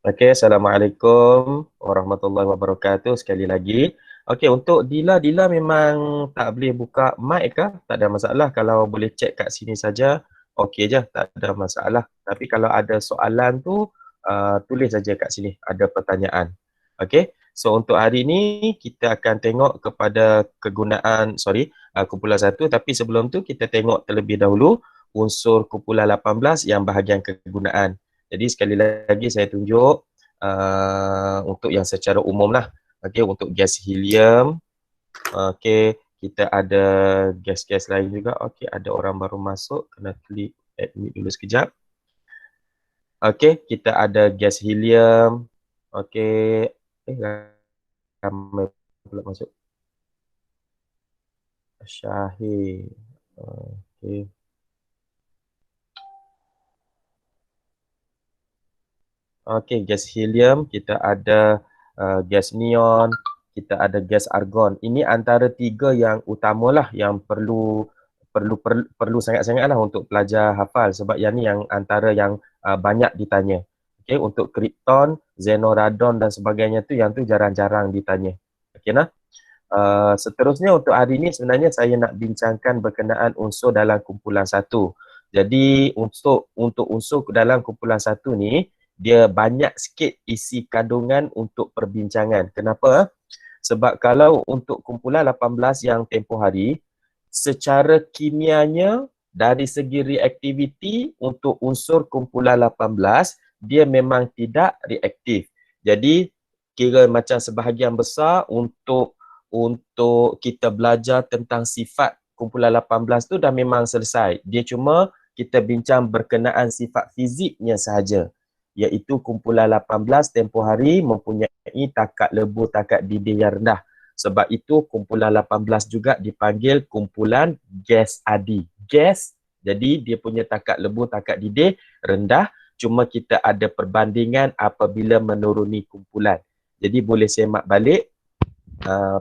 Okey, Assalamualaikum warahmatullahi wabarakatuh sekali lagi. Okey, untuk Dila memang tak boleh buka mic ke? Tak ada masalah kalau boleh cek kat sini saja. Okey je, tak ada masalah. Tapi kalau ada soalan tu, tulis saja kat sini, ada pertanyaan. Okey, so untuk hari ni kita akan tengok kepada kumpulan 1, tapi sebelum tu kita tengok terlebih dahulu unsur kumpulan 18 yang bahagian kegunaan. Jadi sekali lagi saya tunjuk untuk yang secara umum lah. Okey, untuk gas helium. Okey, kita ada gas-gas lain juga. Okey, ada orang baru masuk. Kena klik admit dulu sekejap. Okey, kita ada gas helium. Okey. Ramai pula masuk. Syahir. Okey. Okey, gas helium, kita ada gas neon, kita ada gas argon. Ini antara tiga yang utamalah yang perlu sangat-sangatlah untuk pelajar hafal sebab yang ni yang antara yang banyak ditanya. Okey, untuk krypton, xenoradon dan sebagainya tu yang tu jarang-jarang ditanya. Okey nah. Seterusnya untuk hari ini sebenarnya saya nak bincangkan berkenaan unsur dalam kumpulan 1. Jadi untuk unsur dalam kumpulan 1 ni dia banyak sikit isi kandungan untuk perbincangan. Kenapa? Sebab kalau untuk kumpulan 18 yang tempoh hari, secara kimianya dari segi reaktiviti untuk unsur kumpulan 18, dia memang tidak reaktif. Jadi kira macam sebahagian besar untuk kita belajar tentang sifat kumpulan 18 tu dah memang selesai. Dia cuma kita bincang berkenaan sifat fiziknya sahaja, iaitu kumpulan 18 tempoh hari mempunyai takat lebur, takat didih yang rendah. Sebab itu kumpulan 18 juga dipanggil kumpulan gas adi. Gas, jadi dia punya takat lebur, takat didih rendah, cuma kita ada perbandingan apabila menuruni kumpulan. Jadi boleh semak balik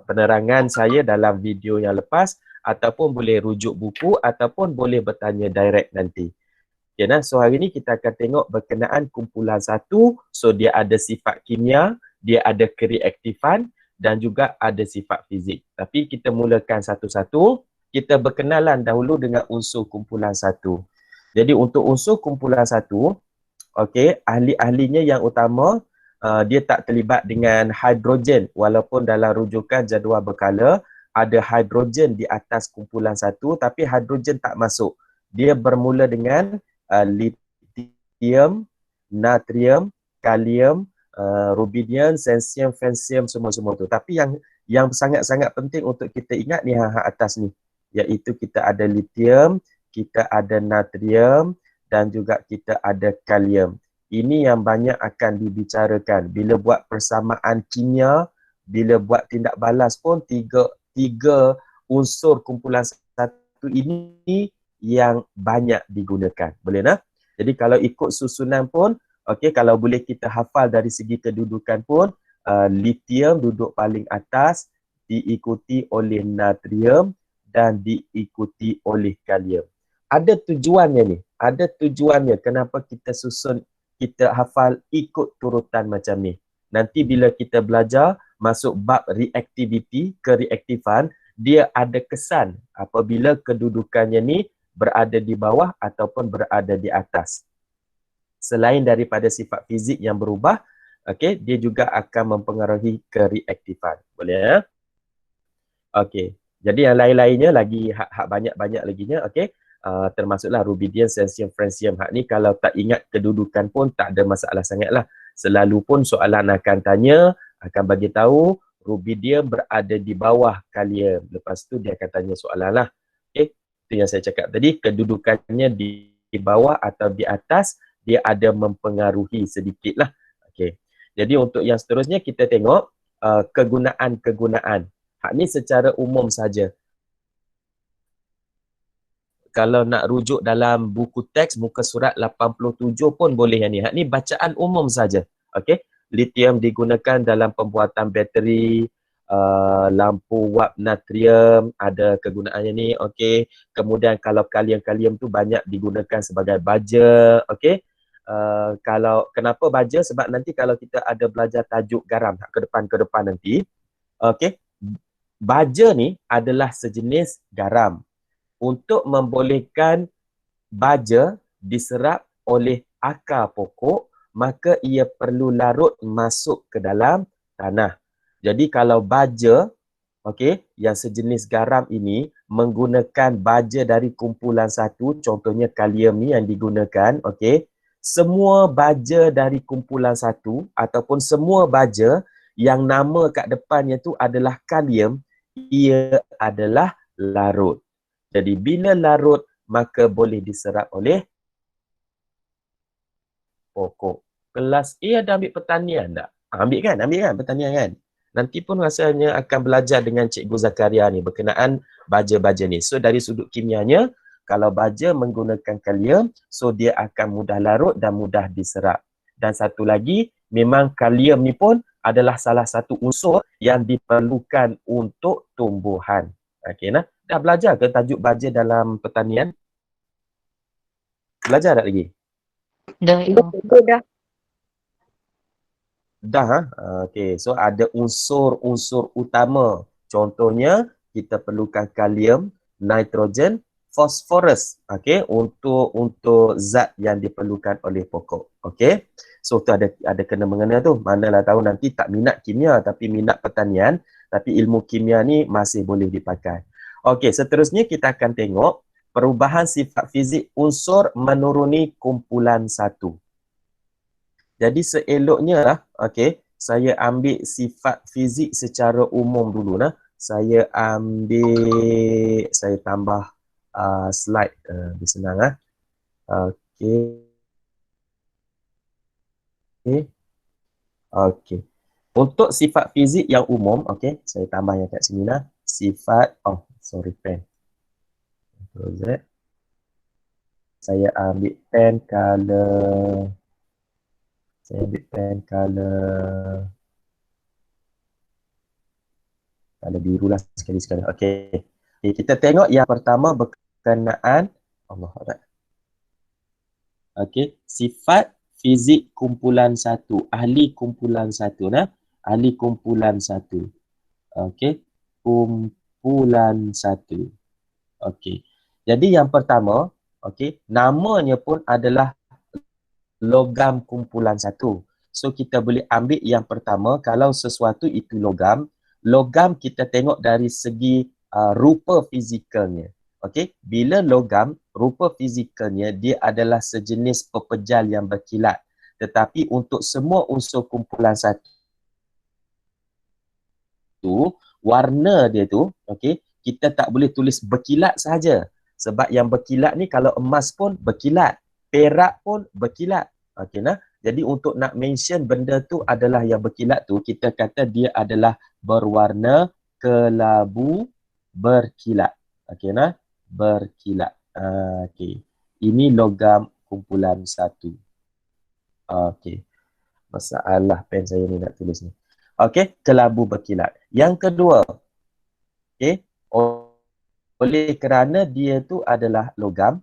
penerangan saya dalam video yang lepas, ataupun boleh rujuk buku, ataupun boleh bertanya direct nanti. Okay, nah? So hari ni kita akan tengok berkenaan kumpulan 1. So dia ada sifat kimia, dia ada kereaktifan dan juga ada sifat fizik. Tapi kita mulakan satu-satu. Kita berkenalan dahulu dengan unsur kumpulan 1. Jadi untuk unsur kumpulan 1, okey, ahli-ahlinya yang utama dia tak terlibat dengan hidrogen, walaupun dalam rujukan jadual berkala ada hidrogen di atas kumpulan 1, tapi hidrogen tak masuk. Dia bermula dengan lithium, natrium, kalium, rubidium, cesium, francium, semua-semua tu. Tapi yang sangat-sangat penting untuk kita ingat ni hang atas ni, iaitu kita ada lithium, kita ada natrium dan juga kita ada kalium. Ini yang banyak akan dibicarakan bila buat persamaan kimia, bila buat tindak balas pun tiga unsur kumpulan 1 ini yang banyak digunakan. Boleh nah? Jadi kalau ikut susunan pun, okey, kalau boleh kita hafal dari segi kedudukan pun, lithium duduk paling atas, diikuti oleh natrium dan diikuti oleh kalium. Ada tujuannya ni, ada tujuannya kenapa kita susun, kita hafal ikut turutan macam ni. Nanti bila kita belajar masuk bab reaktiviti, kereaktifan, dia ada kesan apabila kedudukannya ni berada di bawah ataupun berada di atas. Selain daripada sifat fizik yang berubah, okey, dia juga akan mempengaruhi kereaktifan. Boleh ya? Okey. Jadi yang lain-lainnya lagi hak banyak-banyak laginya, okey. Termasuklah rubidium, cesium, francium. Hak ni kalau tak ingat kedudukan pun tak ada masalah sangatlah. Selalu pun soalan akan tanya, akan bagi tahu rubidium berada di bawah kalium. Lepas tu dia akan tanya soalan lah. Okey. Itu yang saya cakap tadi, kedudukannya di bawah atau di atas, dia ada mempengaruhi sedikit lah. Okey. Jadi untuk yang seterusnya kita tengok kegunaan-kegunaan. Hak ni secara umum saja. Kalau nak rujuk dalam buku teks muka surat 87 pun boleh yang ni. Hak ni bacaan umum saja. Okey. Lithium digunakan dalam pembuatan bateri, lampu wap natrium ada kegunaannya ni. Okey. Kemudian kalau kalium-kalium tu banyak digunakan sebagai baja. Okey. kalau kenapa baja, sebab nanti kalau kita ada belajar tajuk garam ke depan nanti, okey, baja ni adalah sejenis garam. Untuk membolehkan baja diserap oleh akar pokok, maka ia perlu larut masuk ke dalam tanah. Jadi kalau baja, okey, yang sejenis garam ini menggunakan baja dari kumpulan satu, contohnya kalium ni yang digunakan, okey. Semua baja dari kumpulan satu ataupun semua baja yang nama kat depannya tu adalah kalium, ia adalah larut. Jadi bila larut, maka boleh diserap oleh pokok. Kelas A ada ambil pertanian tak? Ambil kan pertanian kan? Nanti pun rasanya akan belajar dengan Cikgu Zakaria ni berkenaan baja-baja ni. So dari sudut kimianya, kalau baja menggunakan kalium, so dia akan mudah larut dan mudah diserap. Dan satu lagi, memang kalium ni pun adalah salah satu unsur yang diperlukan untuk tumbuhan. Okey nah. Dah belajar ke tajuk baja dalam pertanian? Belajar tak lagi? Dah, ya. Dah. Dah, okey. So ada unsur-unsur utama. Contohnya kita perlukan kalium, nitrogen, fosforus, okey, untuk zat yang diperlukan oleh pokok. Okey. So tu ada kena mengena tu. Manalah tahu nanti tak minat kimia tapi minat pertanian, tapi ilmu kimia ni masih boleh dipakai. Okey, seterusnya kita akan tengok perubahan sifat fizik unsur menuruni kumpulan satu. Jadi seeloknya lah, okey, saya ambil sifat fizik secara umum dulu nah. Saya tambah slide lebih senang ah. Okey. Okey. Untuk sifat fizik yang umum, okey, saya tambah yang kat sini lah. Sifat, pen. Ctrl Z. Saya ambil pen color. Saya ambil pen color biru lah sekali-sekali. Okey. Okay, kita tengok yang pertama berkenaan okey, sifat fizik kumpulan satu, ahli kumpulan satu nah. Ahli kumpulan satu. Okey, kumpulan satu. Okey. Jadi yang pertama, okey, namanya pun adalah logam kumpulan satu. So kita boleh ambil yang pertama, kalau sesuatu itu logam, logam kita tengok dari segi rupa fizikalnya. Okey, bila logam, rupa fizikalnya dia adalah sejenis pepejal yang berkilat. Tetapi untuk semua unsur kumpulan satu, warna dia tu, okey, kita tak boleh tulis berkilat saja. Sebab yang berkilat ni kalau emas pun berkilat, perak pun berkilat. Okey nah. Jadi untuk nak mention benda tu adalah yang berkilat tu, kita kata dia adalah berwarna kelabu berkilat. Okey nah, berkilat. Okey. Ini logam kumpulan satu. Okey. Masalah pen saya ni nak tulis ni. Okey, kelabu berkilat. Yang kedua, okey, oleh kerana dia tu adalah logam,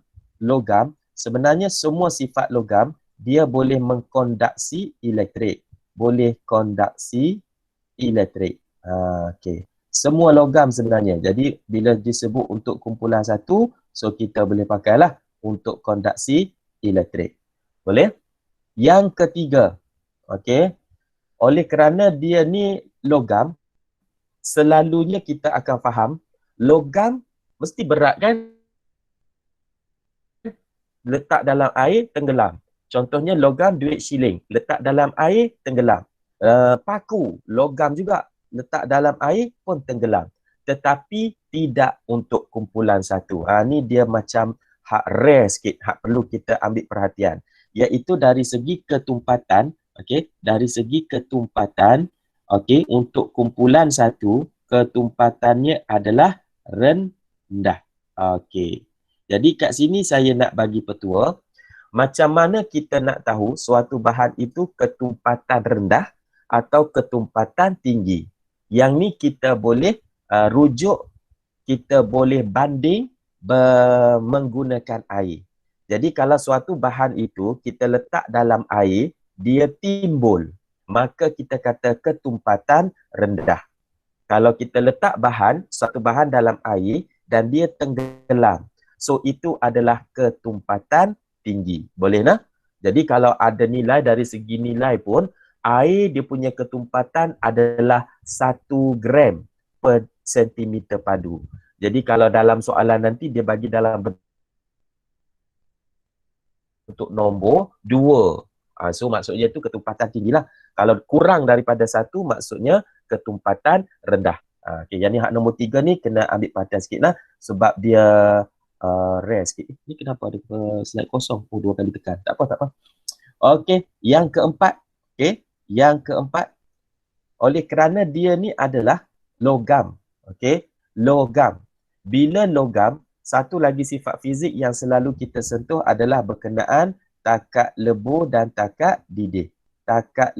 sebenarnya semua sifat logam dia boleh mengkonduksi elektrik. Boleh konduksi elektrik. Okey. Semua logam sebenarnya. Jadi bila disebut untuk kumpulan satu, so kita boleh pakailah untuk konduksi elektrik. Boleh? Yang ketiga, okey, oleh kerana dia ni logam, selalunya kita akan faham logam mesti berat kan? Letak dalam air, tenggelam. Contohnya logam duit shilling, letak dalam air, tenggelam. Paku, logam juga, letak dalam air pun tenggelam. Tetapi tidak untuk kumpulan satu. Ni dia macam hak rare sikit, hak perlu kita ambil perhatian. Iaitu dari segi ketumpatan, okey, dari segi ketumpatan, okey, untuk kumpulan satu, ketumpatannya adalah rendah. Okey. Jadi kat sini saya nak bagi petua, macam mana kita nak tahu suatu bahan itu ketumpatan rendah atau ketumpatan tinggi. Yang ni kita boleh rujuk, kita boleh banding menggunakan air. Jadi kalau suatu bahan itu kita letak dalam air, dia timbul, maka kita kata ketumpatan rendah. Kalau kita letak suatu bahan dalam air dan dia tenggelam, so itu adalah ketumpatan tinggi. Boleh nak? Jadi kalau ada nilai dari segi nilai pun, air dia punya ketumpatan adalah 1 gram per sentimeter padu. Jadi kalau dalam soalan nanti dia bagi dalam bentuk nombor 2. So maksudnya itu ketumpatan tinggi lah. Kalau kurang daripada 1 maksudnya ketumpatan rendah. Okay, yang ni hak nombor 3 ni kena ambil perhatian sikit lah sebab dia rare sikit. Ni kenapa ada slide kosong? Oh, 2 kali tekan. Tak apa, tak apa. Okey, yang keempat. Okey, yang keempat. Oleh kerana dia ni adalah logam. Okey, logam. Bila logam, satu lagi sifat fizik yang selalu kita sentuh adalah berkenaan takat lebur dan takat didih. Takat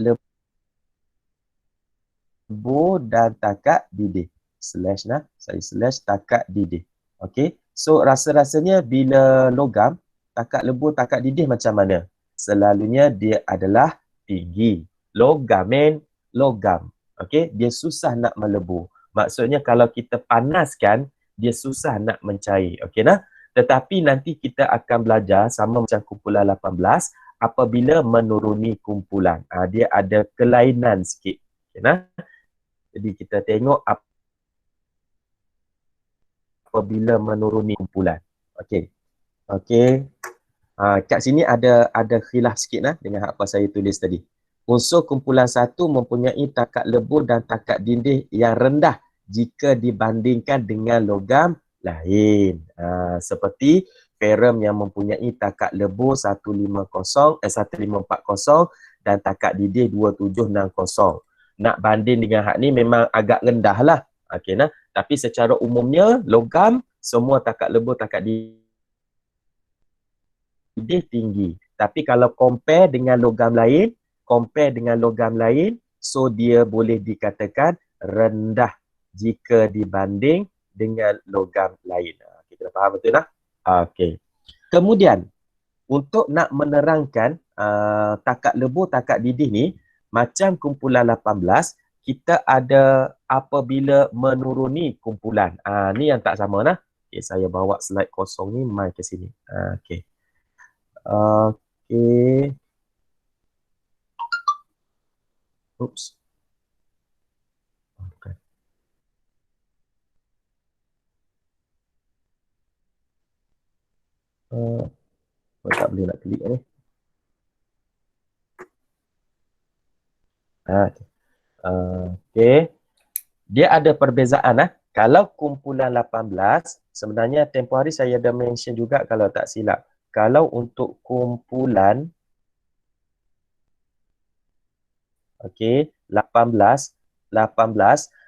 lebur dan takat didih. Slash nah, saya slash takat didih. Okey. So rasa-rasanya bila logam, takat lebur, takat didih macam mana? Selalunya dia adalah tinggi. Logam, logam. Okey, dia susah nak melebur. Maksudnya kalau kita panaskan, dia susah nak mencair. Okey nah? Tetapi nanti kita akan belajar sama macam kumpulan 18 apabila menuruni kumpulan. Dia ada kelainan sikit. Okey nah? Jadi kita tengok apabila menuruni kumpulan. Okey. Okey. Kat sini ada khilaf sikit lah dengan apa saya tulis tadi. Unsur kumpulan 1 mempunyai takat lebur dan takat dinding yang rendah jika dibandingkan dengan logam lain. Seperti ferrum yang mempunyai takat lebur 150 1540 dan takat dinding 2760. Nak banding dengan hak ni memang agak rendah lah. Okey nah. Tapi secara umumnya logam semua takat lebur, takat dinding tinggi. Tapi kalau compare dengan logam lain, so dia boleh dikatakan rendah jika dibanding dengan logam lain. Kita faham betul tak? Okey. Kemudian, untuk nak menerangkan takat lebur, takat didih ni, macam kumpulan 18, kita ada apabila menuruni kumpulan. Ni yang tak sama nah. Okay, saya bawa slide kosong ni mai ke sini. Okey. Okey. Oops. Bukan. Tak boleh nak klik ni. Okey. Dia ada perbezaan lah. Kalau kumpulan 18, sebenarnya tempoh hari saya ada mention juga kalau tak silap. Kalau untuk kumpulan okey, 18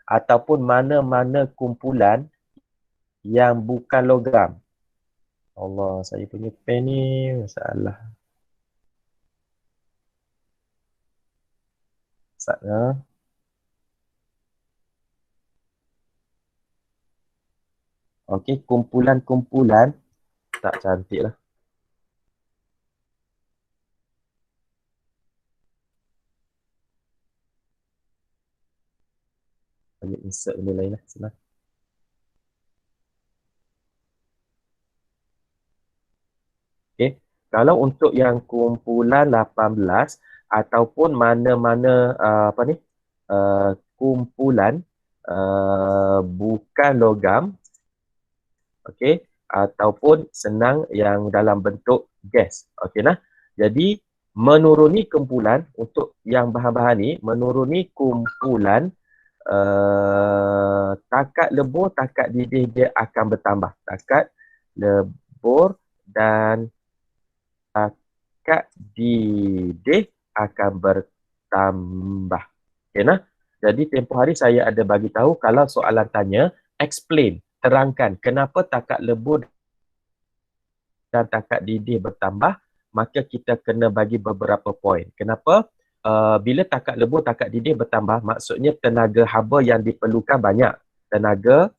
ataupun mana-mana kumpulan yang bukan logam. Allah, saya punya pen ni masalah. Masalah. Okey, kumpulan-kumpulan tak cantik lah. Saya insert benda lain lah. Senang. Okay. Kalau untuk yang kumpulan 18 ataupun mana-mana kumpulan bukan logam, okay, ataupun senang yang dalam bentuk gas. Okay nah. Jadi menuruni kumpulan untuk yang bahan-bahan ni, menuruni kumpulan takat lebur, takat didih dia akan bertambah. Takat lebur dan takat didih akan bertambah. Okay nah? Jadi tempoh hari saya ada bagi tahu kalau soalan tanya, explain, terangkan kenapa takat lebur dan takat didih bertambah, maka kita kena bagi beberapa poin. Kenapa? Bila takat lebur, takat didih bertambah, maksudnya tenaga haba yang diperlukan banyak. Tenaga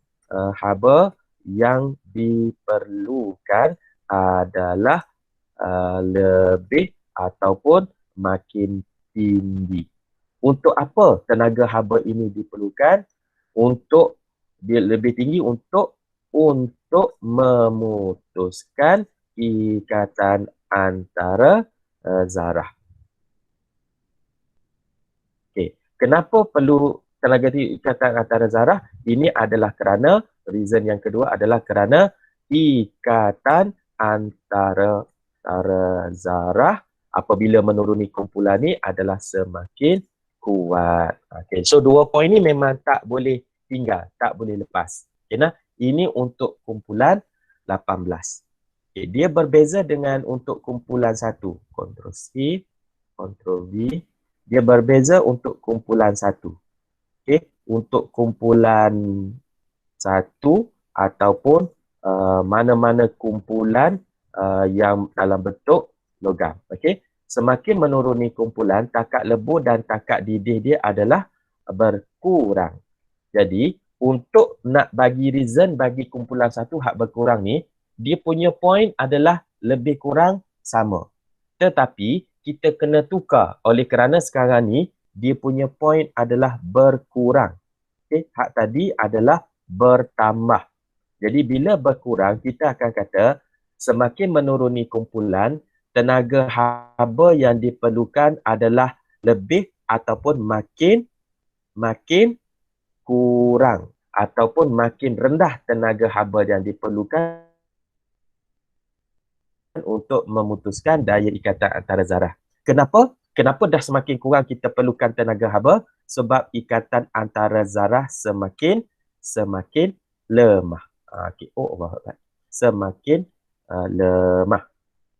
haba yang diperlukan adalah lebih ataupun makin tinggi. Untuk apa tenaga haba ini diperlukan? Untuk dia lebih tinggi untuk memutuskan ikatan antara zarah. Okey, kenapa perlu tenaga ikatan antara zarah? Ini adalah kerana reason yang kedua adalah kerana ikatan antara zarah apabila menuruni kumpulan ni adalah semakin kuat. Okey, so 2 poin ni memang tak boleh tinggal, tak boleh lepas. Okay, nah? Ini untuk kumpulan 18. Okay, dia berbeza dengan untuk kumpulan 1. Ctrl C, Ctrl V. Dia berbeza untuk kumpulan 1. Okay, untuk kumpulan 1 ataupun mana-mana kumpulan yang dalam bentuk logam. Okay, semakin menuruni kumpulan, takat lebur dan takat didih dia adalah berkurang. Jadi, untuk nak bagi reason bagi kumpulan 1 hak berkurang ni, dia punya point adalah lebih kurang sama. Tetapi, kita kena tukar oleh kerana sekarang ni, dia punya point adalah berkurang. Okay, hak tadi adalah bertambah. Jadi, bila berkurang, kita akan kata semakin menuruni kumpulan, tenaga haba yang diperlukan adalah lebih ataupun makin kurang ataupun makin rendah tenaga haba yang diperlukan untuk memutuskan daya ikatan antara zarah. Kenapa? Kenapa dah semakin kurang kita perlukan tenaga haba? Sebab ikatan antara zarah semakin lemah. Okay. Oh, Allah. Semakin lemah.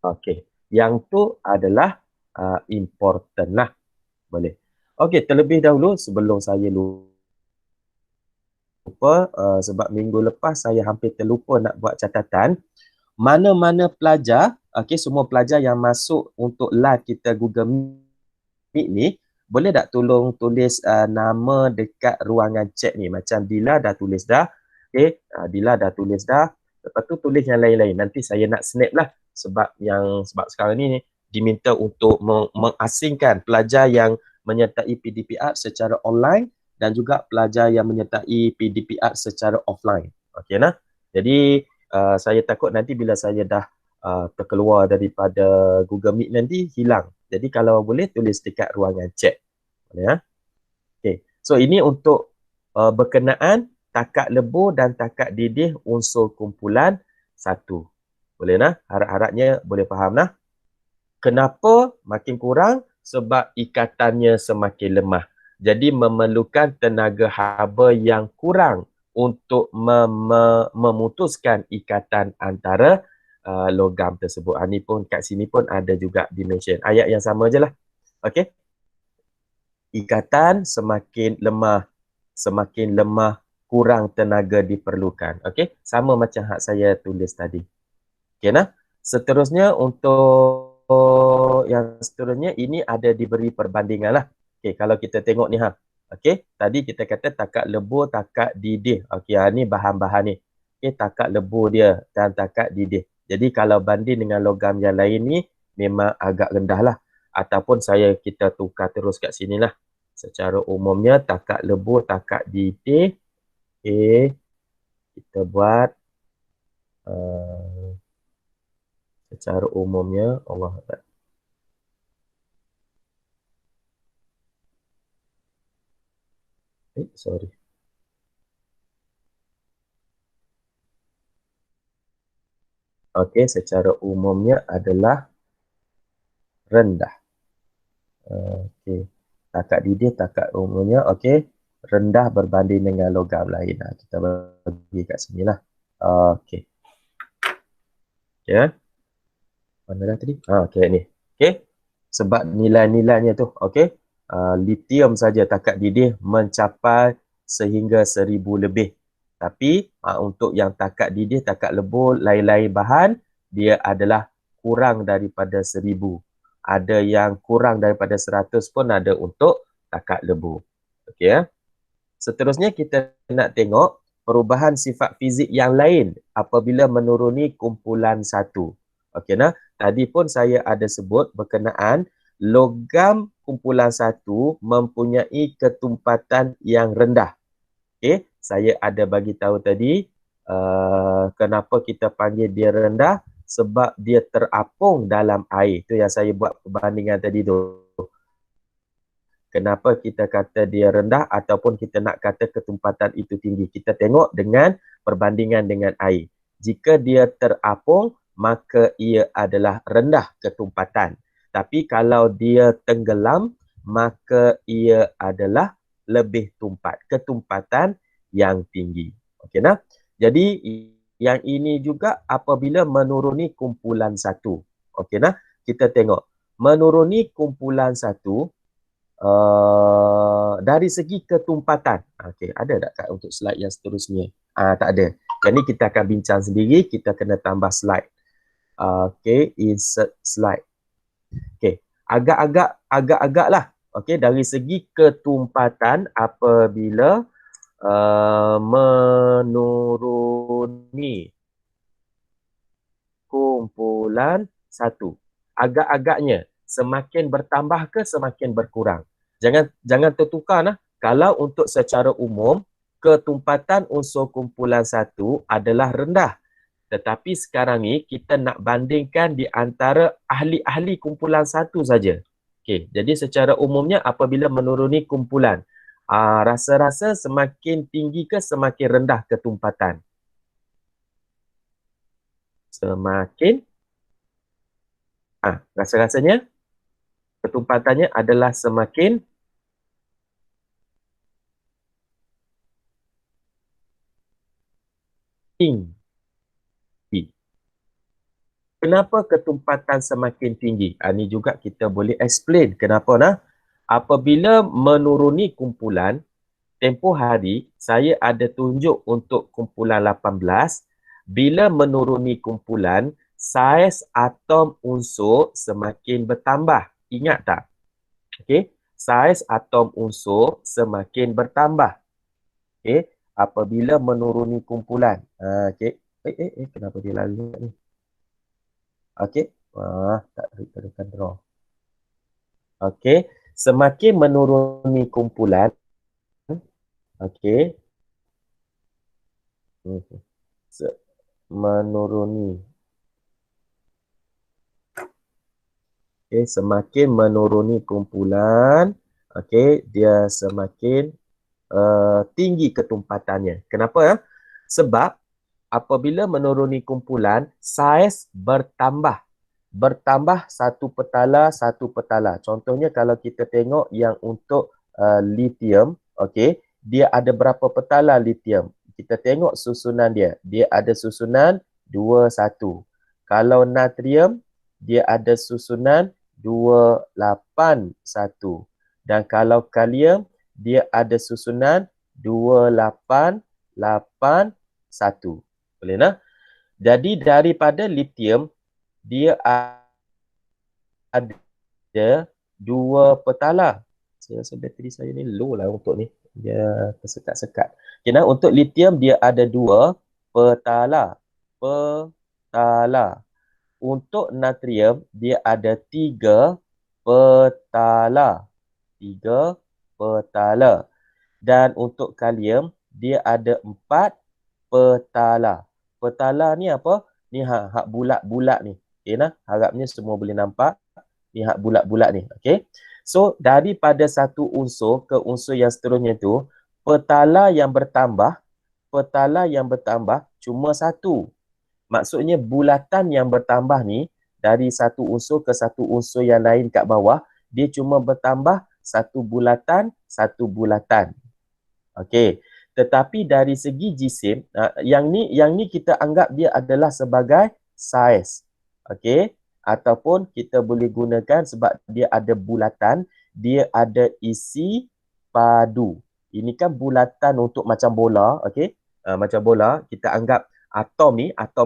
Okey. Yang tu adalah important lah. Boleh. Okey, terlebih dahulu sebelum saya lupa, sebab minggu lepas saya hampir terlupa nak buat catatan. Mana-mana pelajar, okey, semua pelajar yang masuk untuk live kita Google Meet ni, boleh tak tolong tulis nama dekat ruangan chat ni. Macam Dila dah tulis dah. Okey, Dila dah tulis dah. Lepas tu tulis yang lain-lain. Nanti saya nak snap lah. Sebab sekarang ni diminta untuk mengasingkan pelajar yang menyertai PDPR secara online dan juga pelajar yang menyertai PDPR secara offline. Okey nah. Jadi saya takut nanti bila saya dah terkeluar daripada Google Meet nanti hilang. Jadi kalau boleh tulis dekat ruangan chat. Boleh ya? Okey. So ini untuk berkenaan takat lebur dan takat didih unsur kumpulan 1. Boleh nah? Harap-harapnya boleh faham nah. Kenapa makin kurang? Sebab ikatannya semakin lemah. Jadi memerlukan tenaga haba yang kurang untuk memutuskan ikatan antara logam tersebut. Ini pun kat sini pun ada juga dimension. Ayat yang sama je lah. Okey. Ikatan semakin lemah, kurang tenaga diperlukan. Okey. Sama macam hak saya tulis tadi. Okey nah. Seterusnya untuk yang seterusnya ini ada diberi perbandingan lah. Okey, kalau kita tengok ni Okey, tadi kita kata takat lebur, takat didih. Okey, ni bahan-bahan ni. Okey, takat lebur dia dan takat didih. Jadi kalau banding dengan logam yang lain ni memang agak rendah lah. Ataupun kita tukar terus kat sini lah. Secara umumnya takat lebur, takat didih. Okey, kita buat secara umumnya Allah Akbar. Sorry. Okey, secara umumnya adalah rendah. Okey. Takat didih, takat umumnya, okey. Rendah berbanding dengan logam lain. Kita bagi kat sini lah. Okey. Ya. Mana dah tadi? Okey, ni. Okey. Sebab nilai-nilainya tu, okey. Lithium saja takat didih mencapai sehingga 1000 lebih. Tapi untuk yang takat didih, takat lebur, lain-lain bahan, dia adalah kurang daripada 1000. Ada yang kurang daripada 100 pun ada untuk takat lebur. Okey ya. Seterusnya kita nak tengok perubahan sifat fizik yang lain apabila menuruni kumpulan 1. Okey nah. Tadi pun saya ada sebut berkenaan logam kumpulan 1 mempunyai ketumpatan yang rendah. Okey, saya ada bagi tahu tadi kenapa kita panggil dia rendah, sebab dia terapung dalam air. Itu yang saya buat perbandingan tadi tu. Kenapa kita kata dia rendah ataupun kita nak kata ketumpatan itu tinggi. Kita tengok dengan perbandingan dengan air. Jika dia terapung, maka ia adalah rendah ketumpatan. Tapi kalau dia tenggelam, maka ia adalah lebih tumpat. Ketumpatan yang tinggi. Okey nah? Jadi yang ini juga apabila menuruni kumpulan 1. Okey nah? Kita tengok. Menuruni kumpulan 1, dari segi ketumpatan. Okey, ada tak Kak untuk slide yang seterusnya? Tak ada. Jadi kita akan bincang sendiri, kita kena tambah slide. Okey, insert slide. Okey, agak-agak lah. Okey, dari segi ketumpatan apabila menuruni kumpulan 1. Agak-agaknya semakin bertambah ke semakin berkurang. Jangan tertukar nah. Kalau untuk secara umum, ketumpatan unsur kumpulan 1 adalah rendah. Tetapi sekarang ni kita nak bandingkan di antara ahli-ahli kumpulan 1 saja. Okey, jadi secara umumnya apabila menuruni kumpulan, rasa-rasa semakin tinggi ke semakin rendah ketumpatan? Semakin rasa-rasanya ketumpatannya adalah semakin tinggi. Kenapa ketumpatan semakin tinggi? Ini juga kita boleh explain kenapa nah. Apabila menuruni kumpulan, tempoh hari saya ada tunjuk untuk kumpulan 18. Bila menuruni kumpulan, saiz atom unsur semakin bertambah. Ingat tak? Okey, saiz atom unsur semakin bertambah. Okey, apabila menuruni kumpulan. Okey. Kenapa dia lalu ni? Okey. Tak tekan draw. Okey, semakin menuruni kumpulan. Okey. Menuruni. Okey, semakin menuruni kumpulan, okey, dia semakin tinggi ketumpatannya. Kenapa ya? Sebab apabila menuruni kumpulan, saiz bertambah. Bertambah satu petala. Contohnya kalau kita tengok yang untuk lithium, okey, dia ada berapa petala lithium? Kita tengok susunan dia. Dia ada susunan 2, 1. Kalau natrium, dia ada susunan 2, 8, 1. Dan kalau kalium, dia ada susunan 2, 8, 8, 1. Boleh nah? Jadi daripada lithium, dia ada 2 petala. Saya rasa bateri saya ni low lah untuk ni. Dia tersekat-sekat. Okay, nah, untuk lithium dia ada 2 petala. Untuk natrium dia ada 3 petala. 3 petala. Dan untuk kalium dia ada 4 petala. Petala ni apa? Ni hak bulat-bulat ni. Okay, nah, harapnya semua boleh nampak. Ni hak bulat-bulat ni. Okay. So, daripada satu unsur ke unsur yang seterusnya tu, petala yang bertambah cuma 1. Maksudnya bulatan yang bertambah ni, dari satu unsur ke satu unsur yang lain kat bawah, dia cuma bertambah satu bulatan. Okey. Tetapi dari segi jisim, yang ni kita anggap dia adalah sebagai saiz. Okey. Ataupun kita boleh gunakan sebab dia ada bulatan, dia ada isi padu. Ini kan bulatan untuk macam bola, okey. Macam bola, kita anggap atom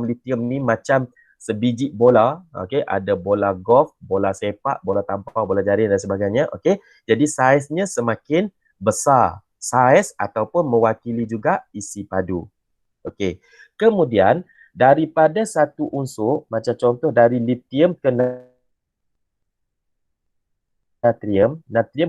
lithium ni macam sebiji bola, okey. Ada bola golf, bola sepak, bola tampar, bola jaring dan sebagainya, okey. Jadi saiznya semakin besar. Saiz ataupun mewakili juga isi padu. Okey. Kemudian Daripada satu unsur, macam contoh dari lithium ke natrium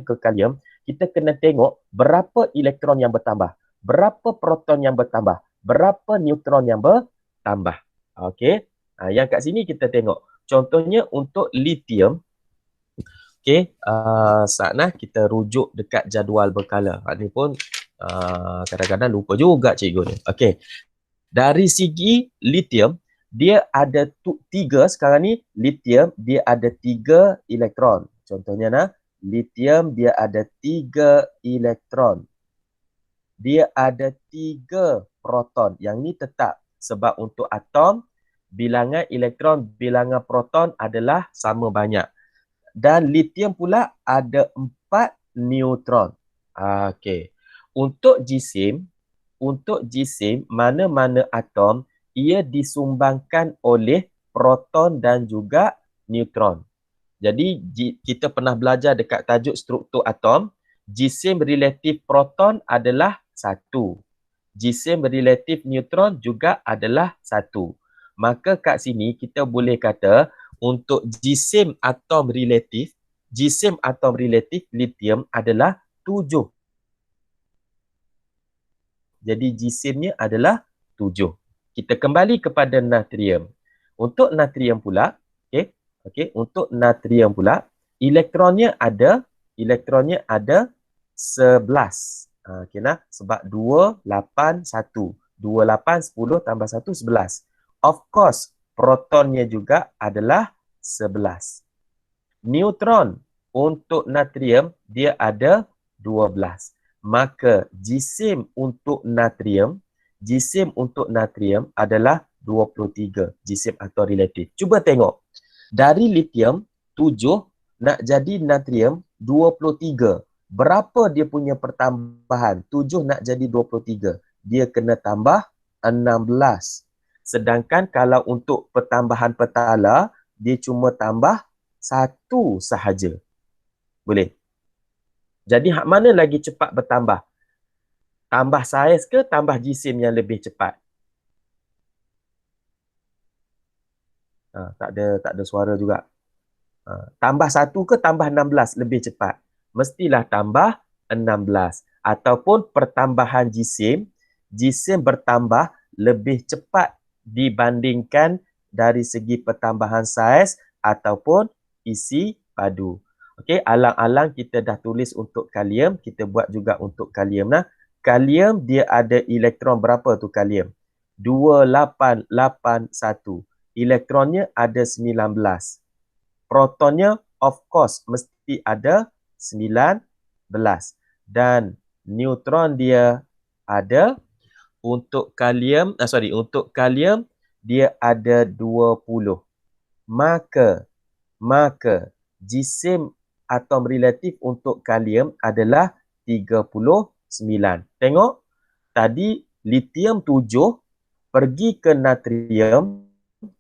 ke kalium, kita kena tengok berapa elektron yang bertambah, berapa proton yang bertambah, berapa neutron yang bertambah. Okey. Yang kat sini kita tengok. Contohnya untuk lithium, okey, saatnya kita rujuk dekat jadual berkala. Ini pun kadang-kadang lupa juga cikgu ni. Okey. Dari segi lithium, dia ada tiga sekarang ni. Lithium dia ada 3 elektron. Contohnya nah, lithium dia ada 3 elektron. Dia ada 3 proton. Yang ni tetap sebab untuk atom bilangan elektron, bilangan proton adalah sama banyak. Dan lithium pula ada 4 neutron. Okey. Untuk jisim, mana-mana atom ia disumbangkan oleh proton dan juga neutron. Jadi kita pernah belajar dekat tajuk struktur atom, jisim relatif proton adalah 1. Jisim relatif neutron juga adalah 1. Maka kat sini kita boleh kata untuk jisim atom relatif lithium adalah 7. Jadi jisimnya adalah 7. Kita kembali kepada natrium. Untuk natrium pula, untuk natrium pula, elektronnya ada 11. Sebab 2, 8, 1. 2, 8, 10 tambah 1, 11. Of course, protonnya juga adalah 11. Neutron untuk natrium, dia ada 12. Maka jisim untuk natrium adalah 23. Jisim atom relatif. Cuba tengok. Dari lithium 7 nak jadi natrium 23. Berapa dia punya pertambahan? 7 nak jadi 23. Dia kena tambah 16. Sedangkan kalau untuk pertambahan petala, dia cuma tambah 1 sahaja. Boleh? Jadi hak mana lagi cepat bertambah? Tambah saiz ke tambah jisim yang lebih cepat? Tak ada suara juga. Tambah 1 ke tambah 16 lebih cepat? Mestilah tambah 16. Ataupun pertambahan jisim bertambah lebih cepat dibandingkan dari segi pertambahan saiz ataupun isi padu. Okey, alang-alang kita dah tulis untuk kalium, kita buat juga untuk kalium nah. Kalium dia ada elektron berapa tu kalium? 2881. Elektronnya ada 19. Protonnya of course mesti ada 19. Dan neutron dia ada untuk kalium, untuk kalium dia ada 20. Maka jisim atom relatif untuk kalium adalah 39. Tengok, tadi lithium 7 pergi ke natrium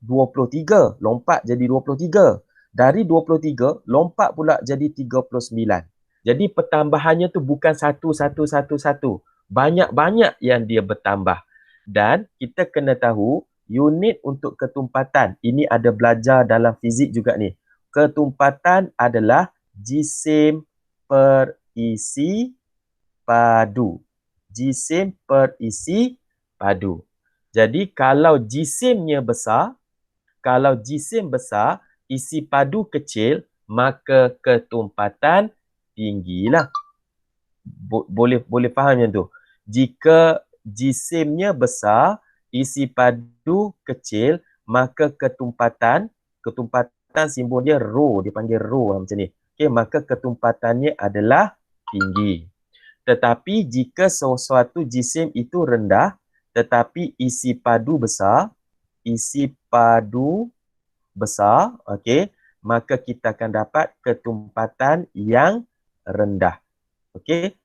23, lompat jadi 23. Dari 23 lompat pula jadi 39. Jadi pertambahannya tu bukan satu. Banyak-banyak yang dia bertambah. Dan kita kena tahu unit untuk ketumpatan. Ini ada belajar dalam fizik juga ni. Ketumpatan adalah jisim per isi padu. Jisim per isi padu. Jadi kalau jisimnya besar, isi padu kecil, maka ketumpatan tinggilah. Boleh faham yang tu. Jika jisimnya besar, isi padu kecil, maka ketumpatan simbol dia rho, dipanggil rho macam ni. Okey, maka ketumpatannya adalah tinggi. Tetapi jika sesuatu jisim itu rendah tetapi isi padu besar, okey, maka kita akan dapat ketumpatan yang rendah. Okey.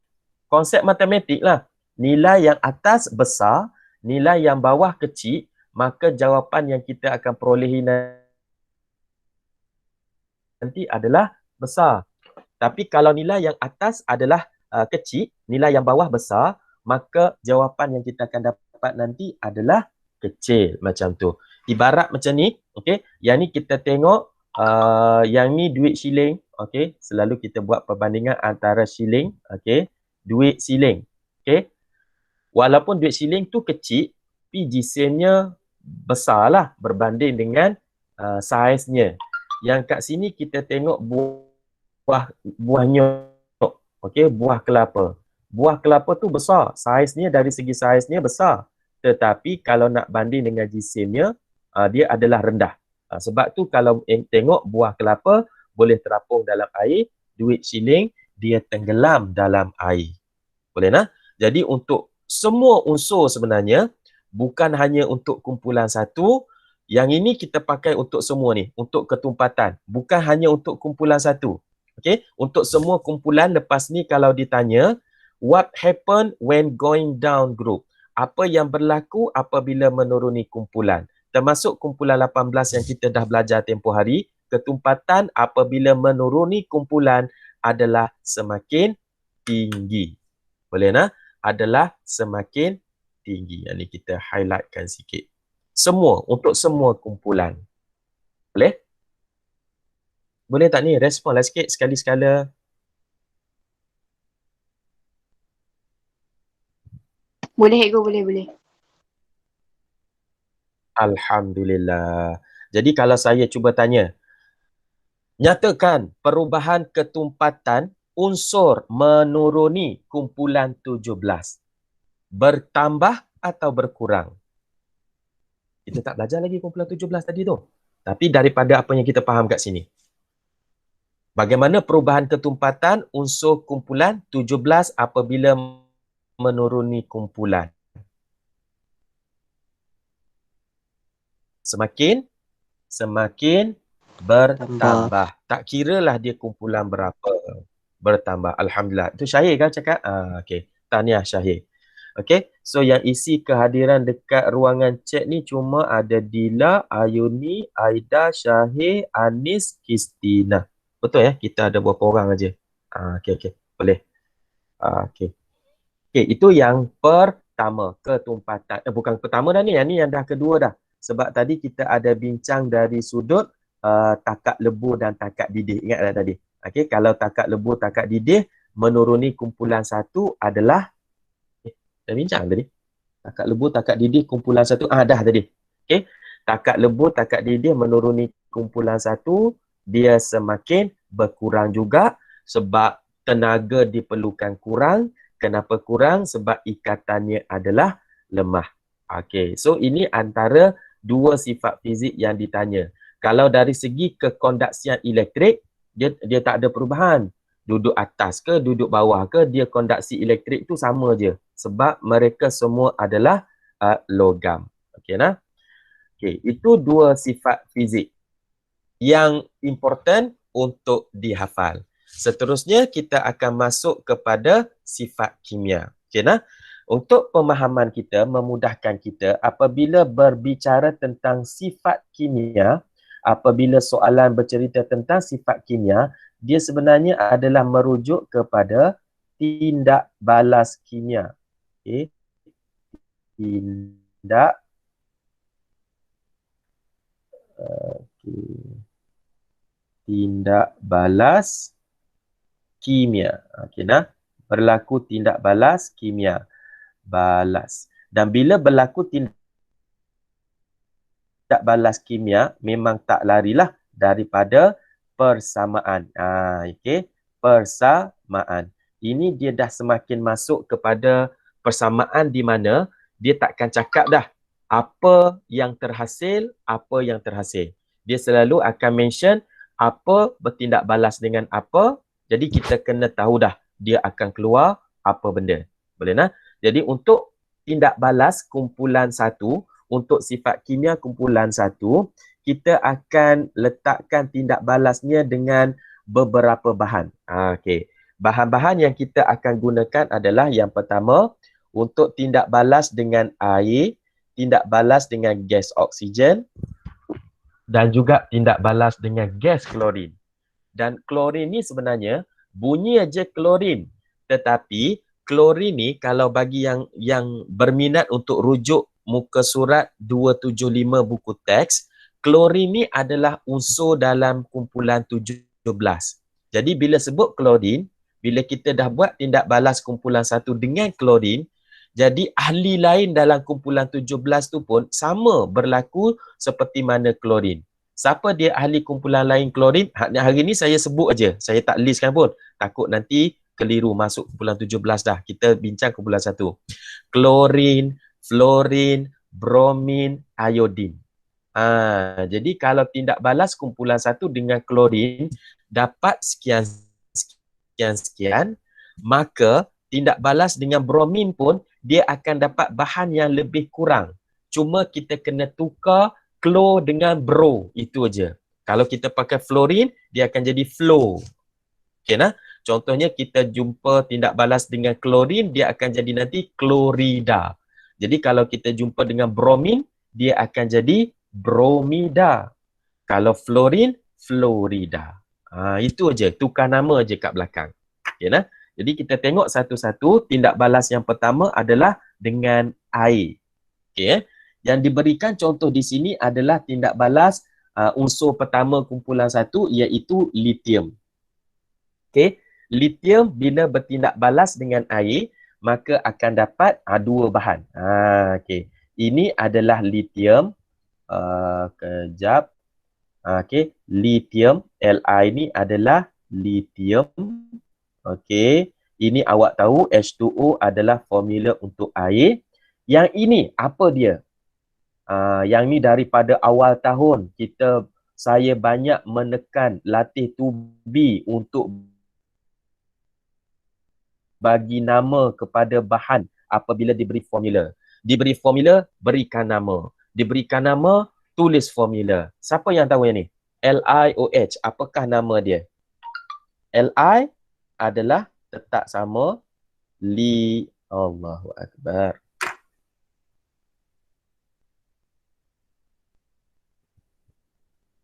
Konsep matematik lah. Nilai yang atas besar, nilai yang bawah kecil, maka jawapan yang kita akan perolehi nanti adalah besar. Tapi kalau nilai yang atas adalah kecil, nilai yang bawah besar, maka jawapan yang kita akan dapat nanti adalah kecil macam tu. Ibarat macam ni, okey. Yang ni kita tengok yang ni duit shilling, okey. Selalu kita buat perbandingan antara shilling, okey, duit shilling. Okey. Walaupun duit shilling tu kecil, tapi jisimnya besarlah berbanding dengan saiznya. Yang kat sini kita tengok buah nyok, okey, buah kelapa. Buah kelapa tu besar, saiznya dari segi saiznya besar. Tetapi kalau nak banding dengan jisimnya, dia adalah rendah. Sebab tu kalau tengok buah kelapa boleh terapung dalam air, duit shilling dia tenggelam dalam air. Boleh nak? Jadi untuk semua unsur sebenarnya, bukan hanya untuk kumpulan satu, yang ini kita pakai untuk semua ni, untuk ketumpatan. Bukan hanya untuk kumpulan satu. Okay? Untuk semua kumpulan lepas ni kalau ditanya, what happened when going down group? Apa yang berlaku apabila menuruni kumpulan? Termasuk kumpulan 18 yang kita dah belajar tempoh hari, ketumpatan apabila menuruni kumpulan adalah semakin tinggi. Boleh nak? Adalah semakin tinggi. Yang ni kita highlightkan sikit. Semua, untuk semua kumpulan. Boleh? Boleh tak ni? Respon lah sikit sekali-sekala. Boleh, Ego, boleh. Alhamdulillah. Jadi kalau saya cuba tanya, nyatakan perubahan ketumpatan unsur menuruni kumpulan 17. Bertambah atau berkurang? Kita tak belajar lagi kumpulan 17 tadi tu. Tapi daripada apa yang kita faham kat sini. Bagaimana perubahan ketumpatan unsur kumpulan 17 apabila menuruni kumpulan? Semakin bertambah. Tak kiralah dia kumpulan berapa. Bertambah. Alhamdulillah. Itu Syahir kan cakap? Okey. Tahniah Syahir. Okey. So yang isi kehadiran dekat ruangan chat ni cuma ada Dila, Ayuni, Aida, Syahir, Anis, Kristina. Betul ya? Kita ada berapa orang aja. Okey. Boleh. Okey. Okey, itu yang pertama, ketumpatan. Bukan pertama dah ni, yang ni yang dah kedua dah. Sebab tadi kita ada bincang dari sudut takat lebuh dan takat didih. Ingat tak tadi? Okey, kalau takat lebuh, takat didih menuruni kumpulan satu adalah dah bincang tadi. Takat lebuh, takat didih kumpulan satu dah tadi. Okey. Takat lebuh, takat didih menuruni kumpulan satu, dia semakin berkurang juga sebab tenaga diperlukan kurang. Kenapa kurang? Sebab ikatannya adalah lemah. Okey. So ini antara dua sifat fizik yang ditanya. Kalau dari segi kekondaksian elektrik, dia tak ada perubahan. Duduk atas ke, duduk bawah ke, dia kondaksi elektrik tu sama je. Sebab mereka semua adalah logam. Okey nah? Okey, itu dua sifat fizik yang important untuk dihafal. Seterusnya kita akan masuk kepada sifat kimia. Okey nah? Untuk pemahaman kita, memudahkan kita apabila berbicara tentang sifat kimia, apabila soalan bercerita tentang sifat kimia, dia sebenarnya adalah merujuk kepada tindak balas kimia. Okay. Tindak balas kimia. Okay, nah? Berlaku tindak balas kimia. Balas. Dan bila berlaku tindak balas kimia, memang tak larilah daripada persamaan. Okay. Persamaan. Ini dia dah semakin masuk kepada persamaan di mana dia takkan cakap dah apa yang terhasil, apa yang terhasil. Dia selalu akan mention apa bertindak balas dengan apa. Jadi kita kena tahu dah dia akan keluar apa benda. Boleh nah? Jadi untuk tindak balas kumpulan satu, untuk sifat kimia kumpulan satu, kita akan letakkan tindak balasnya dengan beberapa bahan. Okey. Bahan-bahan yang kita akan gunakan adalah yang pertama, untuk tindak balas dengan air, tindak balas dengan gas oksigen, dan juga tindak balas dengan gas klorin. Dan klorin ni sebenarnya bunyi aja klorin. Tetapi klorin ni kalau bagi yang berminat untuk rujuk muka surat 275 buku teks, klorin ni adalah unsur dalam kumpulan 17. Jadi bila sebut klorin, bila kita dah buat tindak balas kumpulan 1 dengan klorin, jadi ahli lain dalam kumpulan 17 tu pun sama berlaku seperti mana klorin. Siapa dia ahli kumpulan lain klorin? Hari ni saya sebut aja, saya tak listkan pun. Takut nanti keliru masuk kumpulan 17 dah. Kita bincang kumpulan 1. Klorin, fluorin, bromin, iodin. Jadi kalau tindak balas kumpulan 1 dengan klorin dapat sekian, maka tindak balas dengan bromin pun dia akan dapat bahan yang lebih kurang. Cuma kita kena tukar klo dengan bro, itu aja. Kalau kita pakai fluorin, dia akan jadi fluo. Okay, nah? Contohnya kita jumpa tindak balas dengan klorin, dia akan jadi nanti klorida. Jadi kalau kita jumpa dengan bromin, dia akan jadi bromida. Kalau fluorin, fluorida. Itu aja, tukar nama aja kat belakang. Okay, nah? Jadi kita tengok satu-satu. Tindak balas yang pertama adalah dengan air. Okay. Yang diberikan contoh di sini adalah tindak balas unsur pertama kumpulan 1 iaitu lithium. Okay. Lithium bila bertindak balas dengan air, maka akan dapat dua bahan. Okay. Ini adalah lithium. Kejap. Okay. Lithium, Li ni adalah lithium. Okay. Ini awak tahu H2O adalah formula untuk air. Yang ini apa dia? Yang ni daripada awal tahun saya banyak menekan latih tubi untuk bagi nama kepada bahan apabila diberi formula. Diberi formula, berikan nama. Diberikan nama, tulis formula. Siapa yang tahu yang ni? LiOH. Apakah nama dia? Li adalah tetap sama Allahu Akbar.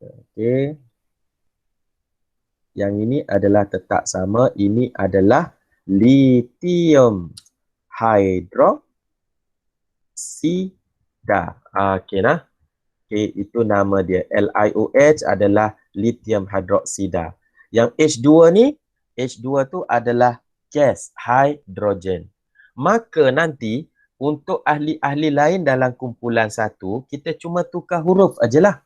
Okey. Yang ini adalah tetap sama. Ini adalah lithium hydroxide. Okey nah. Okey, itu nama dia. LiOH adalah lithium hydroxide. Yang H2 ni, H2 tu adalah gas hidrogen. Maka nanti untuk ahli-ahli lain dalam kumpulan 1, kita cuma tukar huruf ajalah.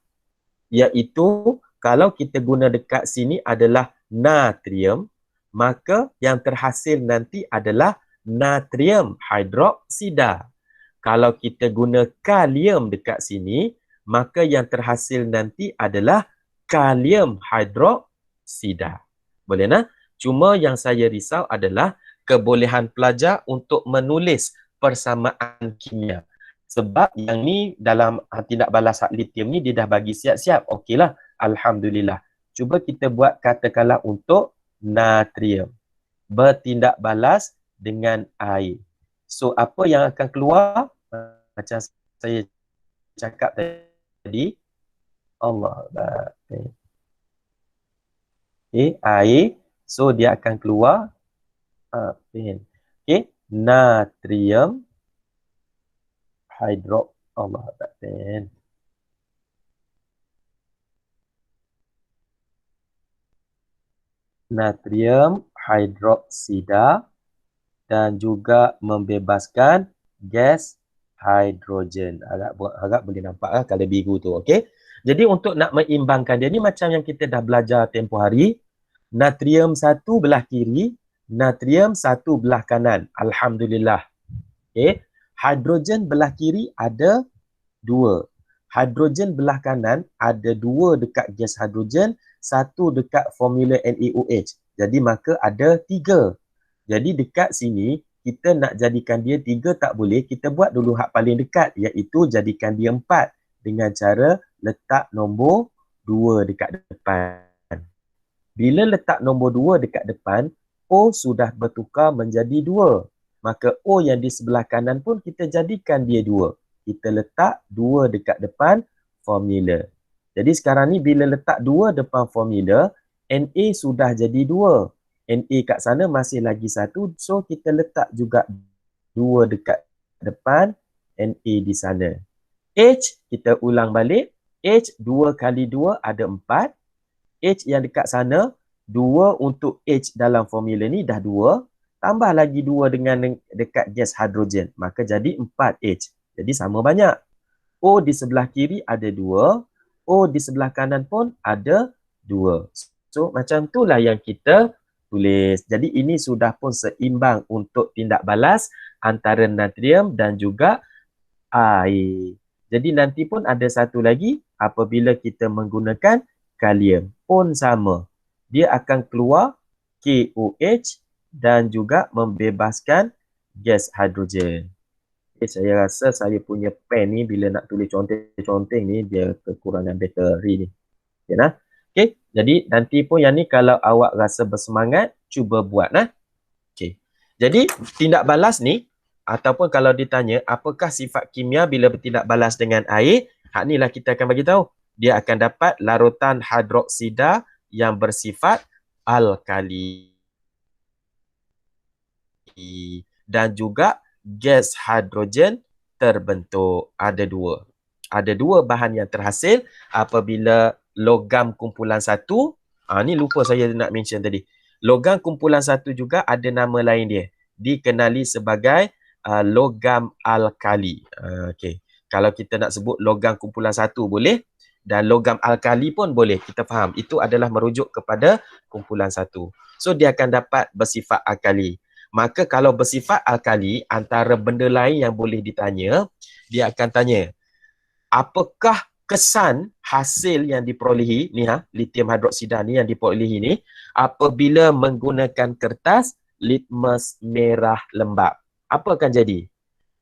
Iaitu kalau kita guna dekat sini adalah natrium, maka yang terhasil nanti adalah natrium hidroksida. Kalau kita guna kalium dekat sini, maka yang terhasil nanti adalah kalium hidroksida. Boleh nah? Cuma yang saya risau adalah kebolehan pelajar untuk menulis persamaan kimia. Sebab yang ni dalam tindak balas lithium ni dia dah bagi siap-siap. Okeylah, alhamdulillah. Cuba kita buat katakanlah untuk natrium. Bertindak balas dengan air. So apa yang akan keluar? Macam saya cakap tadi. Allah. Okay, air. So dia akan keluar. Okay, natrium Allah Ta'ala. Natrium hidroksida dan juga membebaskan gas hidrogen. Agak boleh nampak lah kalau biru tu. Okey. Jadi untuk nak mengimbangkan dia ni macam yang kita dah belajar tempoh hari. Natrium satu belah kiri, natrium satu belah kanan. Alhamdulillah. Okey. Hidrogen belah kiri ada 2. Hidrogen belah kanan ada 2 dekat gas hidrogen, 1 dekat formula NaOH. Jadi maka ada 3. Jadi dekat sini kita nak jadikan dia 3 tak boleh, kita buat dulu hak paling dekat iaitu jadikan dia 4 dengan cara letak nombor 2 dekat depan. Bila letak nombor 2 dekat depan, O sudah bertukar menjadi 2. Maka O yang di sebelah kanan pun kita jadikan dia 2. Kita letak 2 dekat depan formula. Jadi sekarang ni bila letak 2 depan formula, Na sudah jadi 2. Na kat sana masih lagi 1. So kita letak juga 2 dekat depan Na di sana. H, kita ulang balik. H 2 kali 2 ada 4. H yang dekat sana, 2 untuk H dalam formula ni dah 2. Tambah lagi 2 dengan dekat gas hidrogen. Maka jadi 4H. Jadi sama banyak. O di sebelah kiri ada 2. O di sebelah kanan pun ada 2. So macam itulah yang kita tulis. Jadi ini sudah pun seimbang untuk tindak balas antara natrium dan juga air. Jadi nanti pun ada satu lagi apabila kita menggunakan kalium pun sama. Dia akan keluar KOH dan juga membebaskan gas hidrogen. Okay, saya rasa saya punya pen ni bila nak tulis conteng-conteng ni dia kekurangan bateri ni. Okay, nah? Okay, jadi nanti pun yang ni kalau awak rasa bersemangat, cuba buat. Nah? Okay. Jadi tindak balas ni ataupun kalau ditanya apakah sifat kimia bila bertindak balas dengan air, hak ni lah kita akan bagi tahu. Dia akan dapat larutan hidroksida yang bersifat alkali dan juga gas hidrogen terbentuk. Ada dua. Ada dua bahan yang terhasil apabila logam kumpulan satu. Ni lupa saya nak mention tadi. Logam kumpulan satu juga ada nama lain dia. Dikenali sebagai logam alkali. Okay. Kalau kita nak sebut logam kumpulan satu boleh. Dan logam alkali pun boleh. Kita faham. Itu adalah merujuk kepada kumpulan satu. So dia akan dapat bersifat alkali. Maka kalau bersifat alkali, antara benda lain yang boleh ditanya, dia akan tanya, apakah kesan hasil yang diperolehi, ni lithium hidroksida ni yang diperolehi ni, apabila menggunakan kertas litmus merah lembap. Apa akan jadi?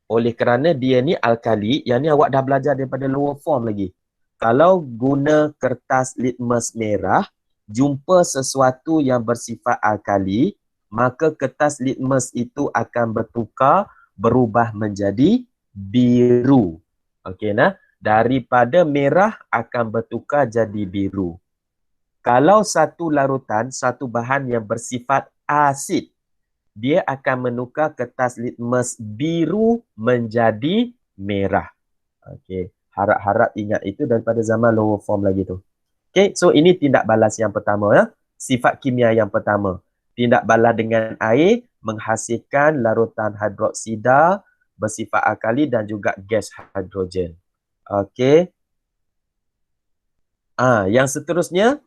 Oleh kerana dia ni alkali, yang ni awak dah belajar daripada lower form lagi. Kalau guna kertas litmus merah, jumpa sesuatu yang bersifat alkali, maka kertas litmus itu akan berubah menjadi biru. Okey, nah, daripada merah akan bertukar jadi biru. Kalau satu larutan, satu bahan yang bersifat asid, dia akan menukar kertas litmus biru menjadi merah. Okey, harap-harap ingat itu daripada zaman lower form lagi tu. Okey, so ini tindak balas yang pertama ya. Sifat kimia yang pertama. Tindak balas dengan air menghasilkan larutan hidroksida bersifat alkali dan juga gas hidrogen. Okey. Yang seterusnya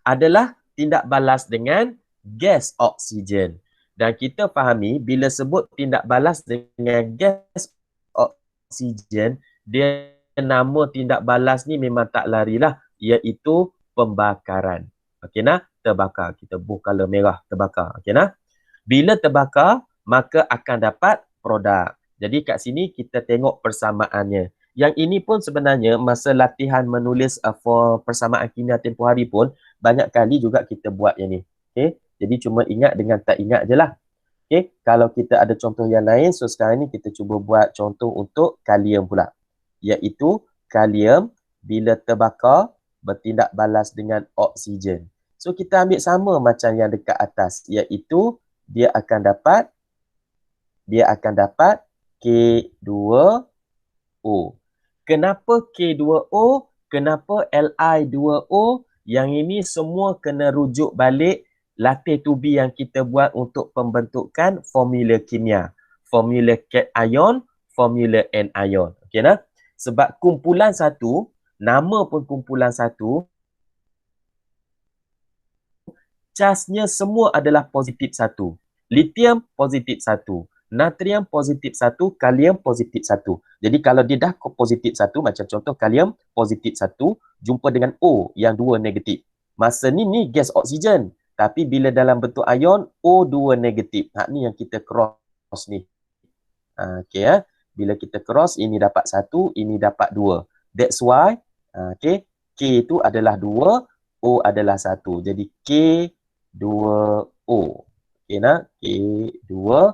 adalah tindak balas dengan gas oksigen. Dan kita fahami bila sebut tindak balas dengan gas oksigen, dia nama tindak balas ni memang tak larilah, iaitu pembakaran. Okey nah, terbakar. Kita buh color merah, terbakar. Okey nah. Bila terbakar, maka akan dapat produk. Jadi kat sini kita tengok persamaannya. Yang ini pun sebenarnya masa latihan menulis for persamaan kimia tempoh hari pun banyak kali juga kita buat yang ni. Okey. Jadi cuma ingat dengan tak ingat je lah. Okey. Kalau kita ada contoh yang lain, so sekarang ni kita cuba buat contoh untuk kalium pula. Iaitu kalium bila terbakar bertindak balas dengan oksigen. So kita ambil sama macam yang dekat atas, iaitu dia akan dapat K2O. Kenapa K2O? Kenapa Li2O? Yang ini semua kena rujuk balik latih tubi yang kita buat untuk pembentukan formula kimia. Formula cation, formula anion. Okey nah? Sebab kumpulan satu, nama pun kumpulan satu, charge-nya semua adalah positif 1. Lithium positif 1. Natrium positif 1. Kalium positif 1. Jadi kalau dia dah positif 1, macam contoh kalium positif 1, jumpa dengan O yang 2 negatif. Masa ni gas oksigen. Tapi bila dalam bentuk ion, O2 negatif. Ni yang kita cross ni. Okay, ya. Bila kita cross, ini dapat 1, ini dapat 2. That's why, okay, K itu adalah 2, O adalah 1. Jadi K2O. Okay, nah? K2O.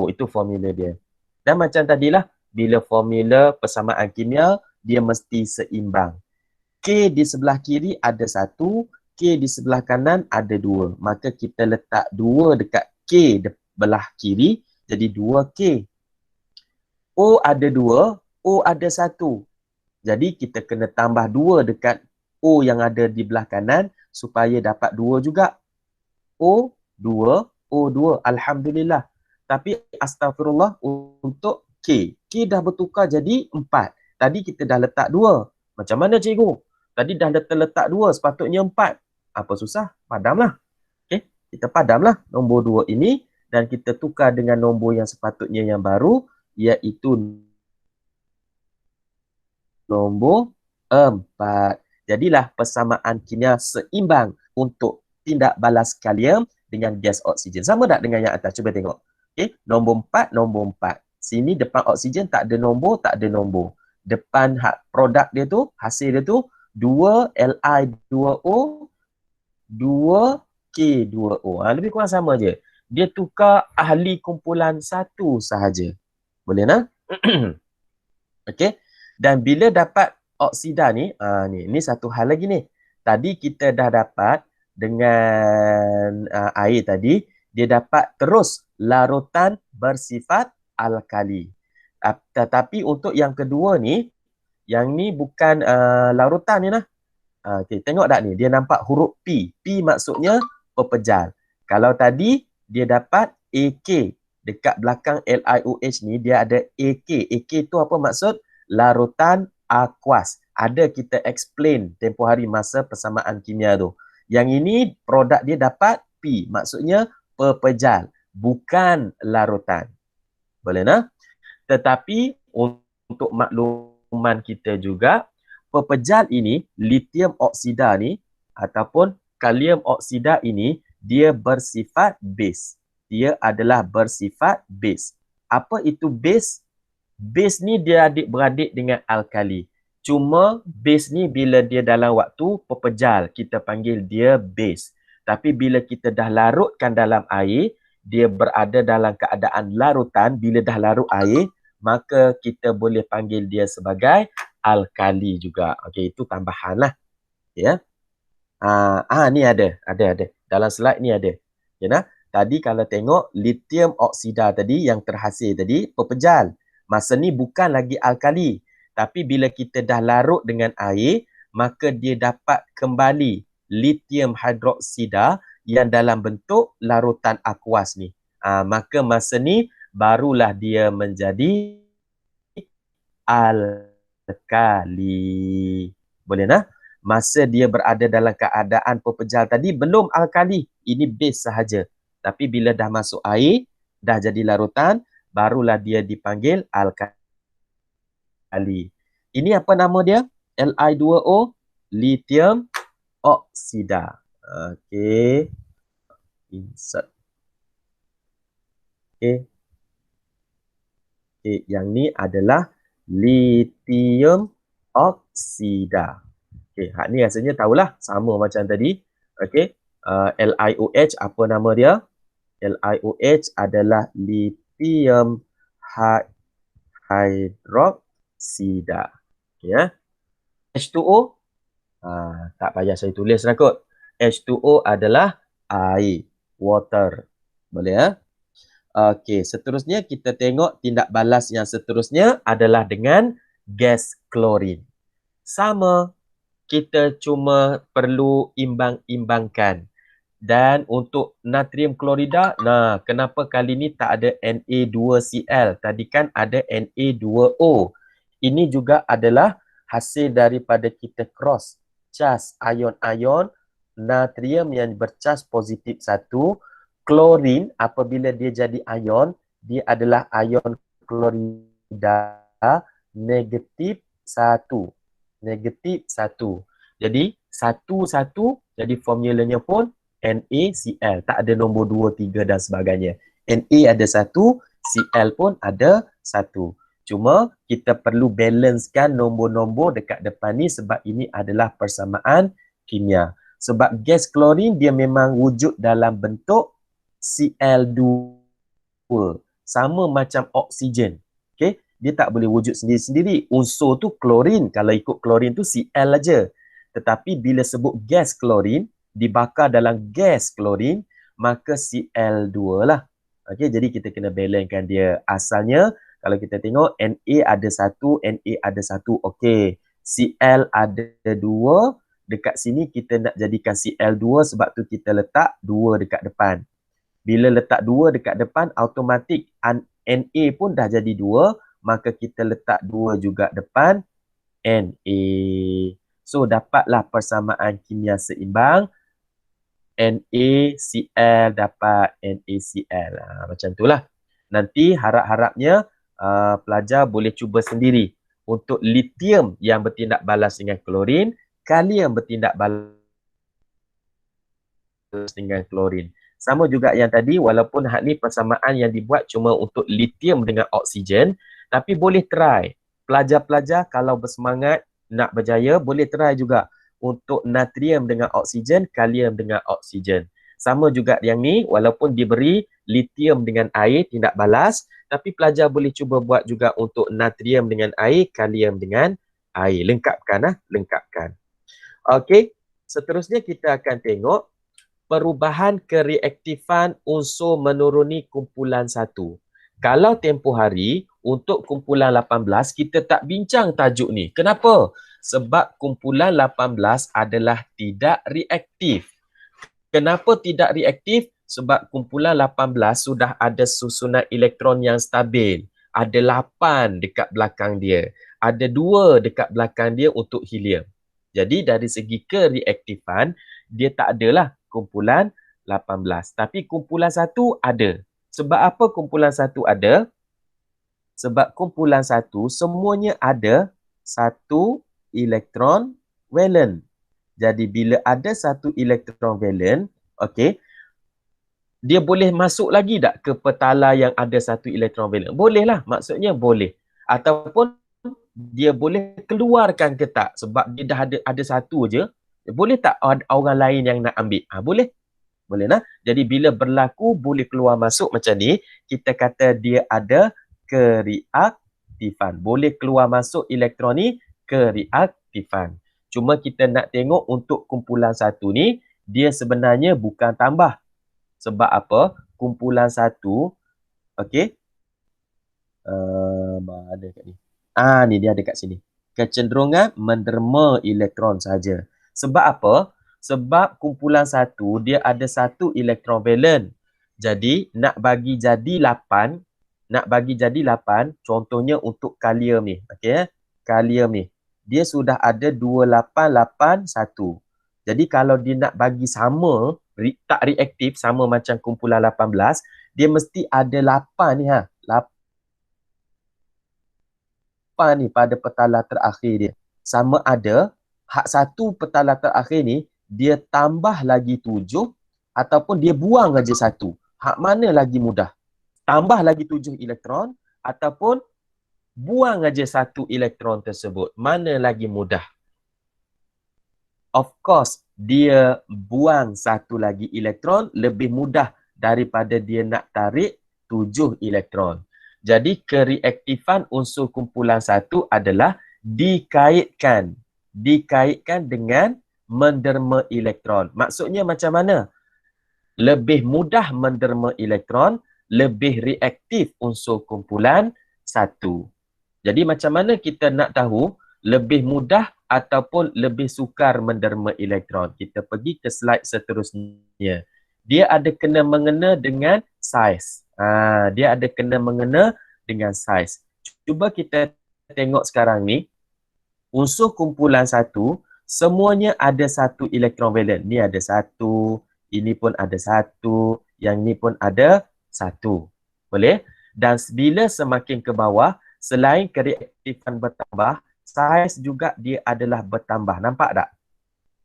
Itu formula dia. Dan macam tadilah, bila formula persamaan kimia, dia mesti seimbang. K di sebelah kiri ada 1, K di sebelah kanan ada 2. Maka kita letak 2 dekat K belah kiri, jadi 2K. O ada 2, O ada 1. Jadi kita kena tambah 2 dekat O yang ada di belah kanan supaya dapat 2 juga. O 2, O 2. Alhamdulillah. Tapi astagfirullah untuk K. K dah bertukar jadi 4. Tadi kita dah letak 2. Macam mana cikgu? Tadi dah letak 2, sepatutnya 4. Apa susah? Padamlah. Okay? Kita padamlah nombor 2 ini dan kita tukar dengan nombor yang sepatutnya yang baru, iaitu nombor 4. Jadilah persamaan kimia seimbang untuk tindak balas kalium dengan gas oksigen. Sama tak dengan yang atas? Cuba tengok. Okay. Nombor 4, nombor 4. Sini depan oksigen tak ada nombor, tak ada nombor. Depan produk dia tu, hasil dia tu, 2 Li2O, 2 K2O. Lebih kurang sama je. Dia tukar ahli kumpulan 1 sahaja. Boleh tak? Okey. Dan bila dapat oksida ni, ni satu hal lagi ni. Tadi kita dah dapat dengan air tadi, dia dapat terus larutan bersifat alkali. Tetapi untuk yang kedua ni, yang ni bukan larutan ni lah. Okay, tengok tak ni, dia nampak huruf P. P maksudnya pepejal. Kalau tadi dia dapat AK, dekat belakang LiOH ni dia ada AK. AK tu apa maksud? Larutan aquas. Ada kita explain tempoh hari masa persamaan kimia tu. Yang ini produk dia dapat P, maksudnya pepejal, bukan larutan. Boleh tak? Tetapi untuk makluman kita juga, pepejal ini, lithium oksida ni ataupun kalium oksida ini, dia bersifat base. Dia adalah bersifat base. Apa itu base? Base ni dia adik-beradik dengan alkali. Cuma base ni bila dia dalam waktu pepejal, kita panggil dia base. Tapi bila kita dah larutkan dalam air, dia berada dalam keadaan larutan. Bila dah larut air, maka kita boleh panggil dia sebagai alkali juga. Okey, itu tambahan lah. Ya. Ni ada. Dalam slide ni ada. Ya, nah? Tadi kalau tengok lithium oksida tadi yang terhasil tadi pepejal. Masa ni bukan lagi alkali. Tapi bila kita dah larut dengan air, maka dia dapat kembali lithium hidroksida yang dalam bentuk larutan aquas ni. Maka masa ni barulah dia menjadi alkali. Boleh tak? Masa dia berada dalam keadaan pepejal tadi belum alkali. Ini base sahaja. Tapi bila dah masuk air, dah jadi larutan, barulah dia dipanggil alkali. Ini apa nama dia? Li2O, lithium oksida. Okey. Insert. Okey. Okay, yang ni adalah lithium oksida. Okey, hak ni rasanya tahulah, sama macam tadi. Okey, LiOH apa nama dia? LiOH adalah lithium hydroxida. Okay, ya. H2O, tak payah saya tulis lah kot. H2O adalah air, water. Boleh ya? Okey, seterusnya kita tengok tindak balas yang seterusnya adalah dengan gas klorin. Sama, kita cuma perlu imbang-imbangkan. Dan untuk natrium klorida, kenapa kali ni tak ada Na2Cl? Tadi kan ada Na2O. Ini juga adalah hasil daripada kita cross cas ion-ion natrium yang bercas positif 1. Klorin apabila dia jadi ion, dia adalah ion klorida negatif 1. Negatif 1. Jadi 1 jadi formulanya pun NaCl. Tak ada nombor 2, 3 dan sebagainya. Na ada 1, Cl pun ada 1. Cuma kita perlu balancekan nombor-nombor dekat depan ni sebab ini adalah persamaan kimia. Sebab gas klorin dia memang wujud dalam bentuk Cl2. Sama macam oksigen. Okay? Dia tak boleh wujud sendiri-sendiri. Unsur tu klorin. Kalau ikut klorin tu Cl aja. Tetapi bila sebut gas klorin, dibakar dalam gas klorin, maka Cl2 lah. Okay? Jadi kita kena balancekan dia. Asalnya Kalau kita tengok Na ada satu, Na ada satu. Okey. Cl ada dua. Dekat sini kita nak jadikan Cl2 sebab tu kita letak 2 dekat depan. Bila letak 2 dekat depan, automatik Na pun dah jadi 2. Maka kita letak 2 juga depan Na. So, dapatlah persamaan kimia seimbang. NaCl dapat NaCl. Macam itulah. Nanti harap-harapnya pelajar boleh cuba sendiri. Untuk litium yang bertindak balas dengan klorin, kalium bertindak balas dengan klorin. Sama juga yang tadi, walaupun hak ni persamaan yang dibuat cuma untuk litium dengan oksigen, tapi boleh try. Pelajar-pelajar kalau bersemangat nak berjaya, boleh try juga untuk natrium dengan oksigen, kalium dengan oksigen. Sama juga yang ni, walaupun diberi litium dengan air, tindak balas, tapi pelajar boleh cuba buat juga untuk natrium dengan air, kalium dengan air. Lengkapkan. Lengkapkan. Okey, seterusnya kita akan tengok perubahan kereaktifan unsur menuruni kumpulan 1. Kalau tempoh hari, untuk kumpulan 18, kita tak bincang tajuk ni. Kenapa? Sebab kumpulan 18 adalah tidak reaktif. Kenapa tidak reaktif? Sebab kumpulan 18 sudah ada susunan elektron yang stabil. Ada 8 dekat belakang dia. Ada 2 dekat belakang dia untuk helium. Jadi dari segi kereaktifan, dia tak adalah kumpulan 18. Tapi kumpulan 1 ada. Sebab apa kumpulan 1 ada? Sebab kumpulan 1 semuanya ada 1 elektron valen. Jadi bila ada 1 elektron valen, okey, dia boleh masuk lagi tak ke petala yang ada 1 elektron valen? Boleh lah, maksudnya boleh. Ataupun dia boleh keluarkan ke tak sebab dia dah ada satu je. Boleh tak orang lain yang nak ambil? Boleh. Boleh lah. Jadi bila berlaku boleh keluar masuk macam ni, kita kata dia ada kereaktifan. Boleh keluar masuk elektron ni kereaktifan. Cuma kita nak tengok untuk kumpulan 1 ni, dia sebenarnya bukan tambah. Sebab apa? Kumpulan 1, okey. Mana kat ni? Ni dia ada kat sini. Kecenderungan menderma elektron saja. Sebab apa? Sebab kumpulan 1 dia ada 1 elektron valen. Jadi nak bagi jadi 8, contohnya untuk kalium ni, okey. Kalium ni, dia sudah ada 2881. Jadi kalau dia nak bagi sama, tak reaktif sama macam kumpulan 18, dia mesti ada 8 ni 8 ni pada petala terakhir dia. Sama ada hak satu petala terakhir ni dia tambah lagi 7 ataupun dia buang aja 1. Hak mana lagi mudah? Tambah lagi 7 elektron ataupun buang aja 1 elektron tersebut. Mana lagi mudah? Of course, dia buang 1 lagi elektron lebih mudah daripada dia nak tarik 7 elektron. Jadi kereaktifan unsur kumpulan 1 adalah dikaitkan dengan menderma elektron. Maksudnya macam mana? Lebih mudah menderma elektron, lebih reaktif unsur kumpulan 1. Jadi macam mana kita nak tahu lebih mudah ataupun lebih sukar menderma elektron? Kita pergi ke slide seterusnya. Dia ada kena-mengena dengan saiz. Dia ada kena-mengena dengan saiz. Cuba kita tengok sekarang ni. Unsur kumpulan 1, semuanya ada 1 elektron valen. Ni ada 1, ini pun ada 1, yang ni pun ada 1. Boleh? Dan bila semakin ke bawah, selain kereaktifan bertambah, saiz juga dia adalah bertambah. Nampak tak?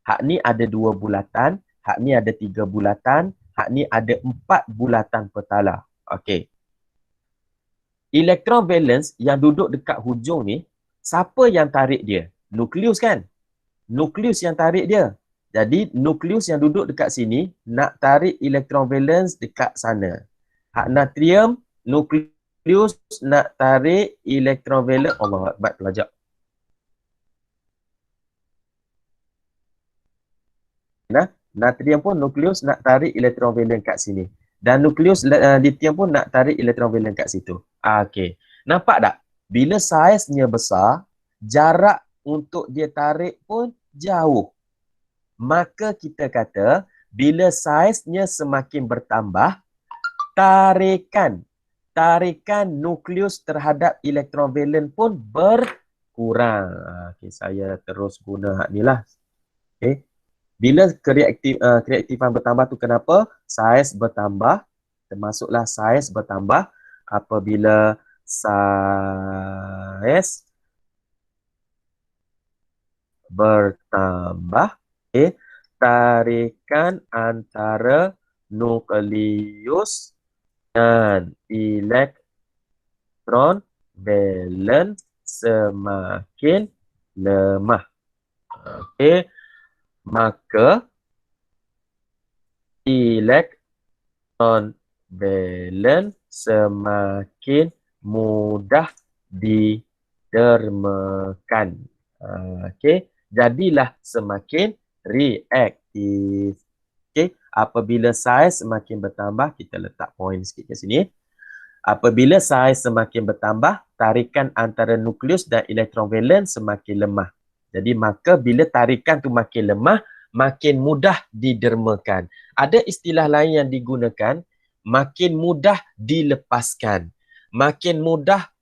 Hak ni ada 2 bulatan, hak ni ada 3 bulatan, hak ni ada 4 bulatan petala. Okey. Elektron valence yang duduk dekat hujung ni, siapa yang tarik dia? Nukleus kan? Nukleus yang tarik dia. Jadi nukleus yang duduk dekat sini nak tarik elektron valence dekat sana. Hak natrium, nukleus nak tarik elektron valence. Allah Akbar, pelajar. Natrium pun nukleus nak tarik elektron valen kat sini. Dan nukleus litium pun nak tarik elektron valen kat situ. Okey. Nampak tak? Bila saiznya besar, jarak untuk dia tarik pun jauh. Maka kita kata, bila saiznya semakin bertambah, tarikan nukleus terhadap elektron valen pun berkurang. Okay, saya terus guna hak ni lah. Okay. Bila kereaktifan bertambah tu kenapa? Saiz bertambah, termasuklah saiz bertambah. Apabila saiz bertambah, okay, tarikan antara nukleus dan elektron valen semakin lemah. Okey, maka elektron valen semakin mudah didermakan. Okey, jadilah semakin reaktif. Okey, apabila saiz semakin bertambah, kita letak point sikit kat sini. Apabila saiz semakin bertambah, tarikan antara nukleus dan elektron valen semakin lemah. Jadi maka bila tarikan tu makin lemah, makin mudah didermakan. Ada istilah lain yang digunakan, makin mudah dilepaskan. Makin mudah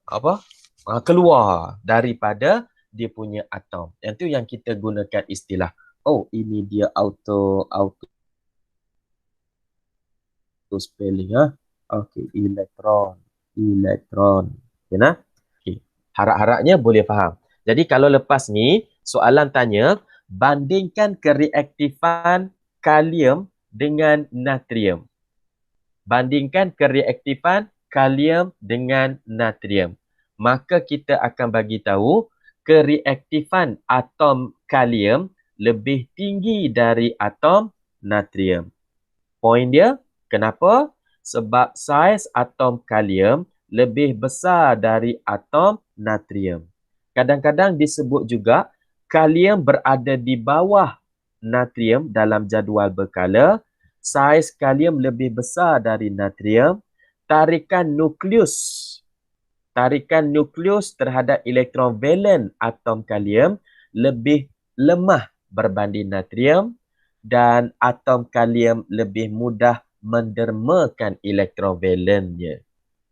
keluar daripada dia punya atom. Yang tu yang kita gunakan istilah. Oh, ini dia auto spelling Okey, elektron. Okay, nah? Okay. Harap-harapnya boleh faham. Jadi kalau lepas ni, soalan tanya, bandingkan kereaktifan kalium dengan natrium. Bandingkan kereaktifan kalium dengan natrium. Maka kita akan bagi tahu kereaktifan atom kalium lebih tinggi dari atom natrium. Poin dia, kenapa? Sebab saiz atom kalium lebih besar dari atom natrium. Kadang-kadang disebut juga kalium berada di bawah natrium dalam jadual berkala. Saiz kalium lebih besar dari natrium. Tarikan nukleus terhadap elektron valen atom kalium lebih lemah berbanding natrium dan atom kalium lebih mudah mendermakan elektron valennya.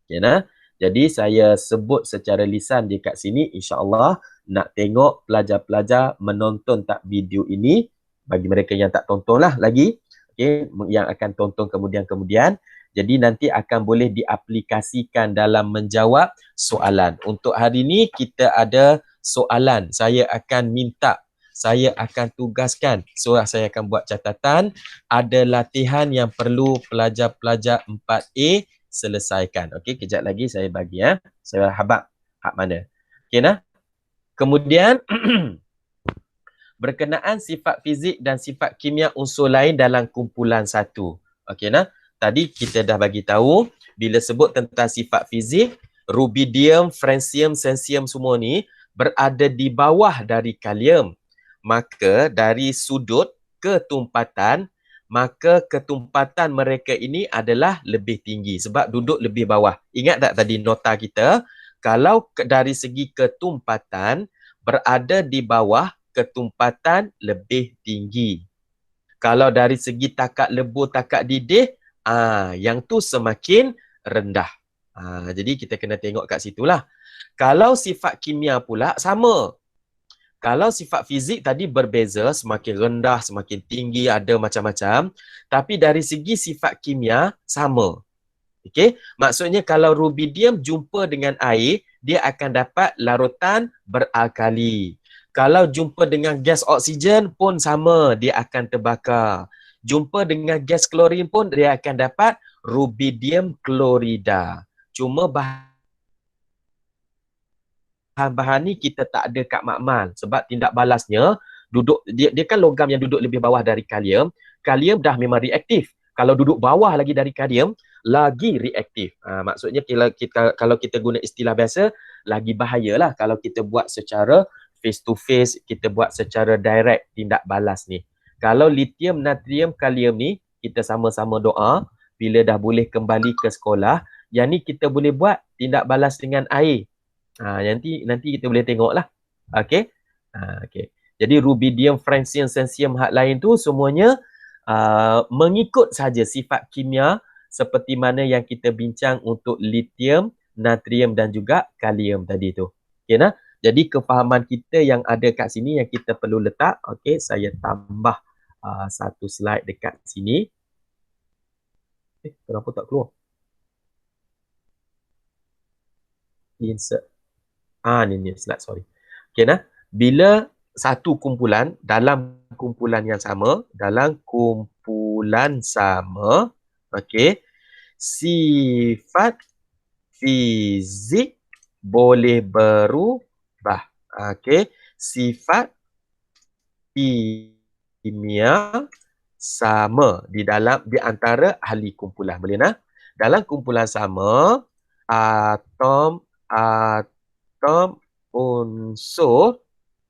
Okay, nah? Jadi saya sebut secara lisan di kat sini, insya-Allah nak tengok pelajar-pelajar menonton tak video ini. Bagi mereka yang tak tontonlah lagi, okay, yang akan tonton kemudian-kemudian. Jadi nanti akan boleh diaplikasikan dalam menjawab soalan. Untuk hari ini kita ada soalan. Saya akan tugaskan. So saya akan buat catatan. Ada latihan yang perlu pelajar-pelajar 4A selesaikan. Okey, kejap lagi saya bagi Saya habaq hak mana. Okey nah. Kemudian berkenaan sifat fizik dan sifat kimia unsur lain dalam kumpulan satu. Okey nah. Tadi kita dah bagi tahu bila sebut tentang sifat fizik, rubidium, francium, cesium semua ni berada di bawah dari kalium. Maka dari sudut ketumpatan, maka ketumpatan mereka ini adalah lebih tinggi sebab duduk lebih bawah. Ingat tak tadi nota kita? Kalau dari segi ketumpatan berada di bawah, ketumpatan lebih tinggi. Kalau dari segi takat lebur, takat didih, yang tu semakin rendah. Jadi kita kena tengok kat situlah. Kalau sifat kimia pula sama. Kalau sifat fizik tadi berbeza, semakin rendah, semakin tinggi, ada macam-macam. Tapi dari segi sifat kimia, sama. Okey, maksudnya kalau rubidium jumpa dengan air, dia akan dapat larutan beralkali. Kalau jumpa dengan gas oksigen pun sama, dia akan terbakar. Jumpa dengan gas klorin pun dia akan dapat rubidium klorida. Cuma bahan-bahan ni kita tak ada kat makmal sebab tindak balasnya duduk dia kan logam yang duduk lebih bawah dari kalium. Kalium dah memang reaktif. Kalau duduk bawah lagi dari kalium, lagi reaktif. Maksudnya kalau kita guna istilah biasa, lagi bahayalah kalau kita buat secara face to face, kita buat secara direct tindak balas ni. Kalau lithium, natrium, kalium ni, kita sama-sama doa bila dah boleh kembali ke sekolah, Yang ni kita boleh buat tindak balas dengan air. Nanti kita boleh tengok lah. Okey. Okey. Jadi rubidium, francium, cesium, hak lain tu semuanya mengikut saja sifat kimia seperti mana yang kita bincang untuk lithium, natrium dan juga kalium tadi tu. Okey nah. Jadi kefahaman kita yang ada kat sini yang kita perlu letak. Okey, saya tambah satu slide dekat sini. Kenapa tak keluar? Insert. Ni slide, sorry. Okey nah. Bila satu kumpulan, dalam kumpulan sama, okey, sifat fizik boleh berubah. Okey, sifat kimia sama di antara ahli kumpulan. Boleh nah? Dalam kumpulan sama, atom unsur,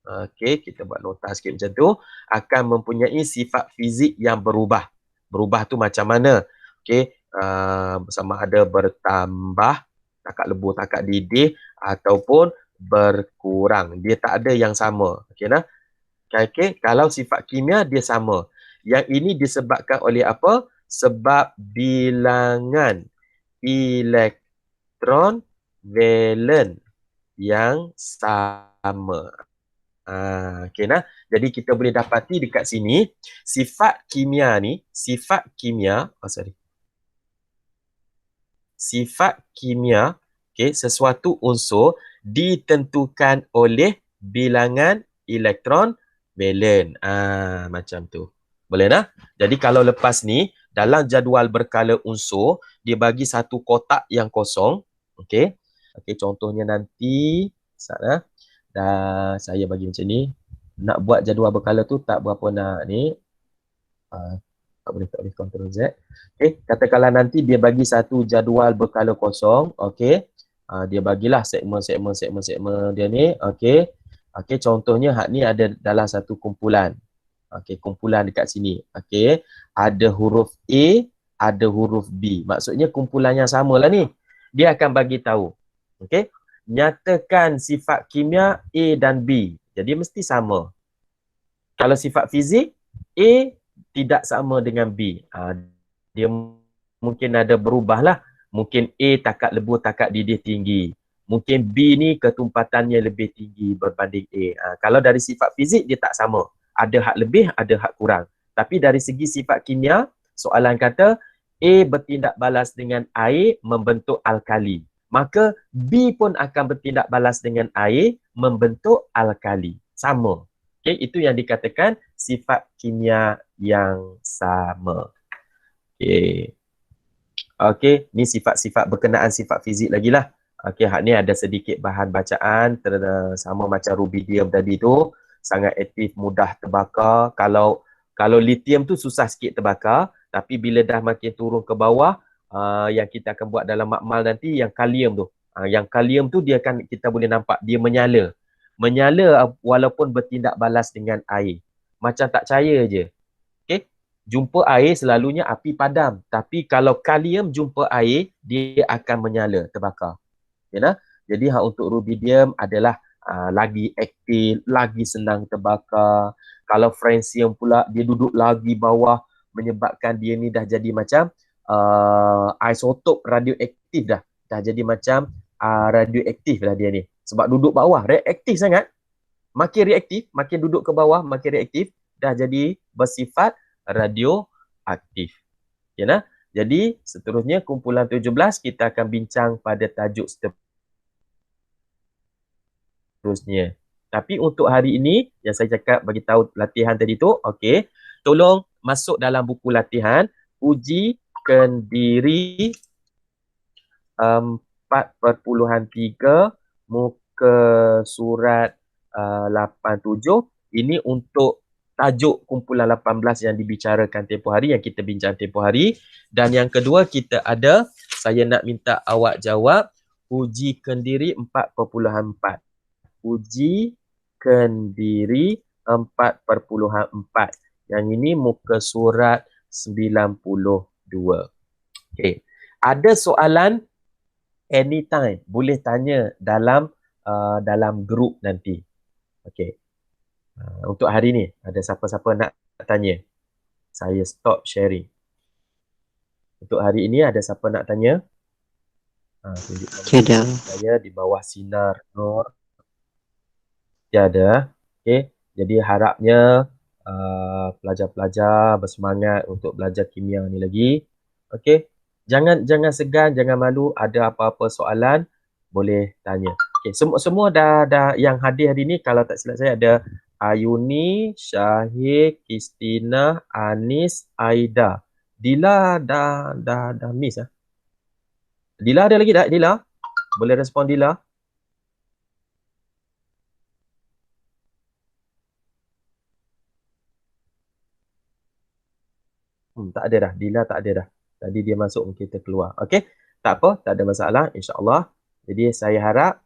okey, kita buat nota sikit macam tu, akan mempunyai sifat fizik yang berubah. Berubah tu macam mana? Okey, sama ada bertambah, takat lebur, takat didih ataupun berkurang. Dia tak ada yang sama. Okey nah? Okey, kalau sifat kimia dia sama. Yang ini disebabkan oleh apa? Sebab bilangan elektron valen yang sama. Okey nah. Jadi kita boleh dapati dekat sini sifat kimia, okey, sesuatu unsur ditentukan oleh bilangan elektron valen. Macam tu. Boleh nah? Jadi kalau lepas ni dalam jadual berkala unsur dia bagi satu kotak yang kosong, okey. Okey, contohnya nanti sana dah saya bagi macam ni. Nak buat jadual berkala tu tak berapa nak ni. Tak boleh Ctrl Z. Okey, katakanlah nanti dia bagi satu jadual berkala kosong, okey. Dia bagilah segmen dia ni, okey. Okey, contohnya hak ni ada dalam satu kumpulan. Okey, kumpulan dekat sini. Okey, ada huruf A, ada huruf B. Maksudnya kumpulan yang samalah ni. Dia akan bagi tahu. Okey, nyatakan sifat kimia A dan B. Jadi mesti sama. Kalau sifat fizik, A tidak sama dengan B. Dia mungkin ada berubah lah. Mungkin A takat lebur, takat didih tinggi. Mungkin B ni ketumpatannya lebih tinggi berbanding A. Kalau dari sifat fizik dia tak sama. Ada hak lebih, ada hak kurang. Tapi dari segi sifat kimia, soalan kata A bertindak balas dengan air membentuk alkali. Maka B pun akan bertindak balas dengan air membentuk alkali. Sama. Okay, itu yang dikatakan sifat kimia yang sama. Okey, ni sifat-sifat berkenaan sifat fizik lagi lah. Okey, hak ni ada sedikit bahan bacaan sama macam rubidium tadi tu, sangat aktif, mudah terbakar. Kalau lithium tu susah sikit terbakar, tapi bila dah makin turun ke bawah, yang kita akan buat dalam makmal nanti yang kalium tu. Yang kalium tu dia akan kita boleh nampak dia menyala. Menyala walaupun bertindak balas dengan air. Macam tak percaya je. Okey, jumpa air selalunya api padam. Tapi kalau kalium jumpa air, dia akan menyala, terbakar. Okay, nah? Jadi untuk rubidium adalah lagi aktif, lagi senang terbakar. Kalau francium pula, dia duduk lagi bawah, menyebabkan dia ni dah jadi macam isotop radioaktif dah. Dah jadi macam radioaktif lah dia ni. Sebab duduk bawah, reaktif sangat. Makin reaktif, makin duduk ke bawah, makin reaktif, dah jadi bersifat radioaktif. Okay, nah? Jadi seterusnya kumpulan 17 kita akan bincang pada tajuk seterusnya. Tapi untuk hari ini yang saya cakap bagi tahu latihan tadi tu, okey, tolong masuk dalam buku latihan uji kendiri 4.3 muka surat 87. Ini untuk tajuk kumpulan 18 yang dibicarakan tempoh hari, yang kita bincang tempoh hari. Dan yang kedua kita ada, saya nak minta awak jawab uji kendiri 4.4. Uji kendiri 4.4. Yang ini muka surat 92. Okey. Ada soalan anytime. Boleh tanya dalam grup nanti. Okey. Untuk hari ni, ada siapa-siapa nak tanya? Saya stop sharing. Untuk hari ini ada siapa nak tanya? Tunjukkan Tiada. saya di bawah sinar Nur. Tiada. Okey. Jadi harapnya pelajar-pelajar bersemangat untuk belajar kimia ni lagi. Okey. Jangan segan, jangan malu. Ada apa-apa soalan boleh tanya. Okey, semua dah yang hadir hari ni, kalau tak silap saya ada Ayuni, Syahid, Kristina, Anis, Aida. Dila dah miss ah. Dila ada lagi tak? Dila? Boleh respon Dila? Tak ada dah. Dila tak ada dah. Tadi dia masuk, kita keluar. Okey? Tak apa, tak ada masalah, insya-Allah. Jadi saya harap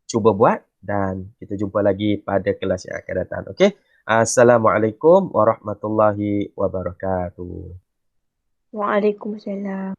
cuba buat dan kita jumpa lagi pada kelas yang akan datang. Okey? Assalamualaikum warahmatullahi wabarakatuh. Waalaikumsalam.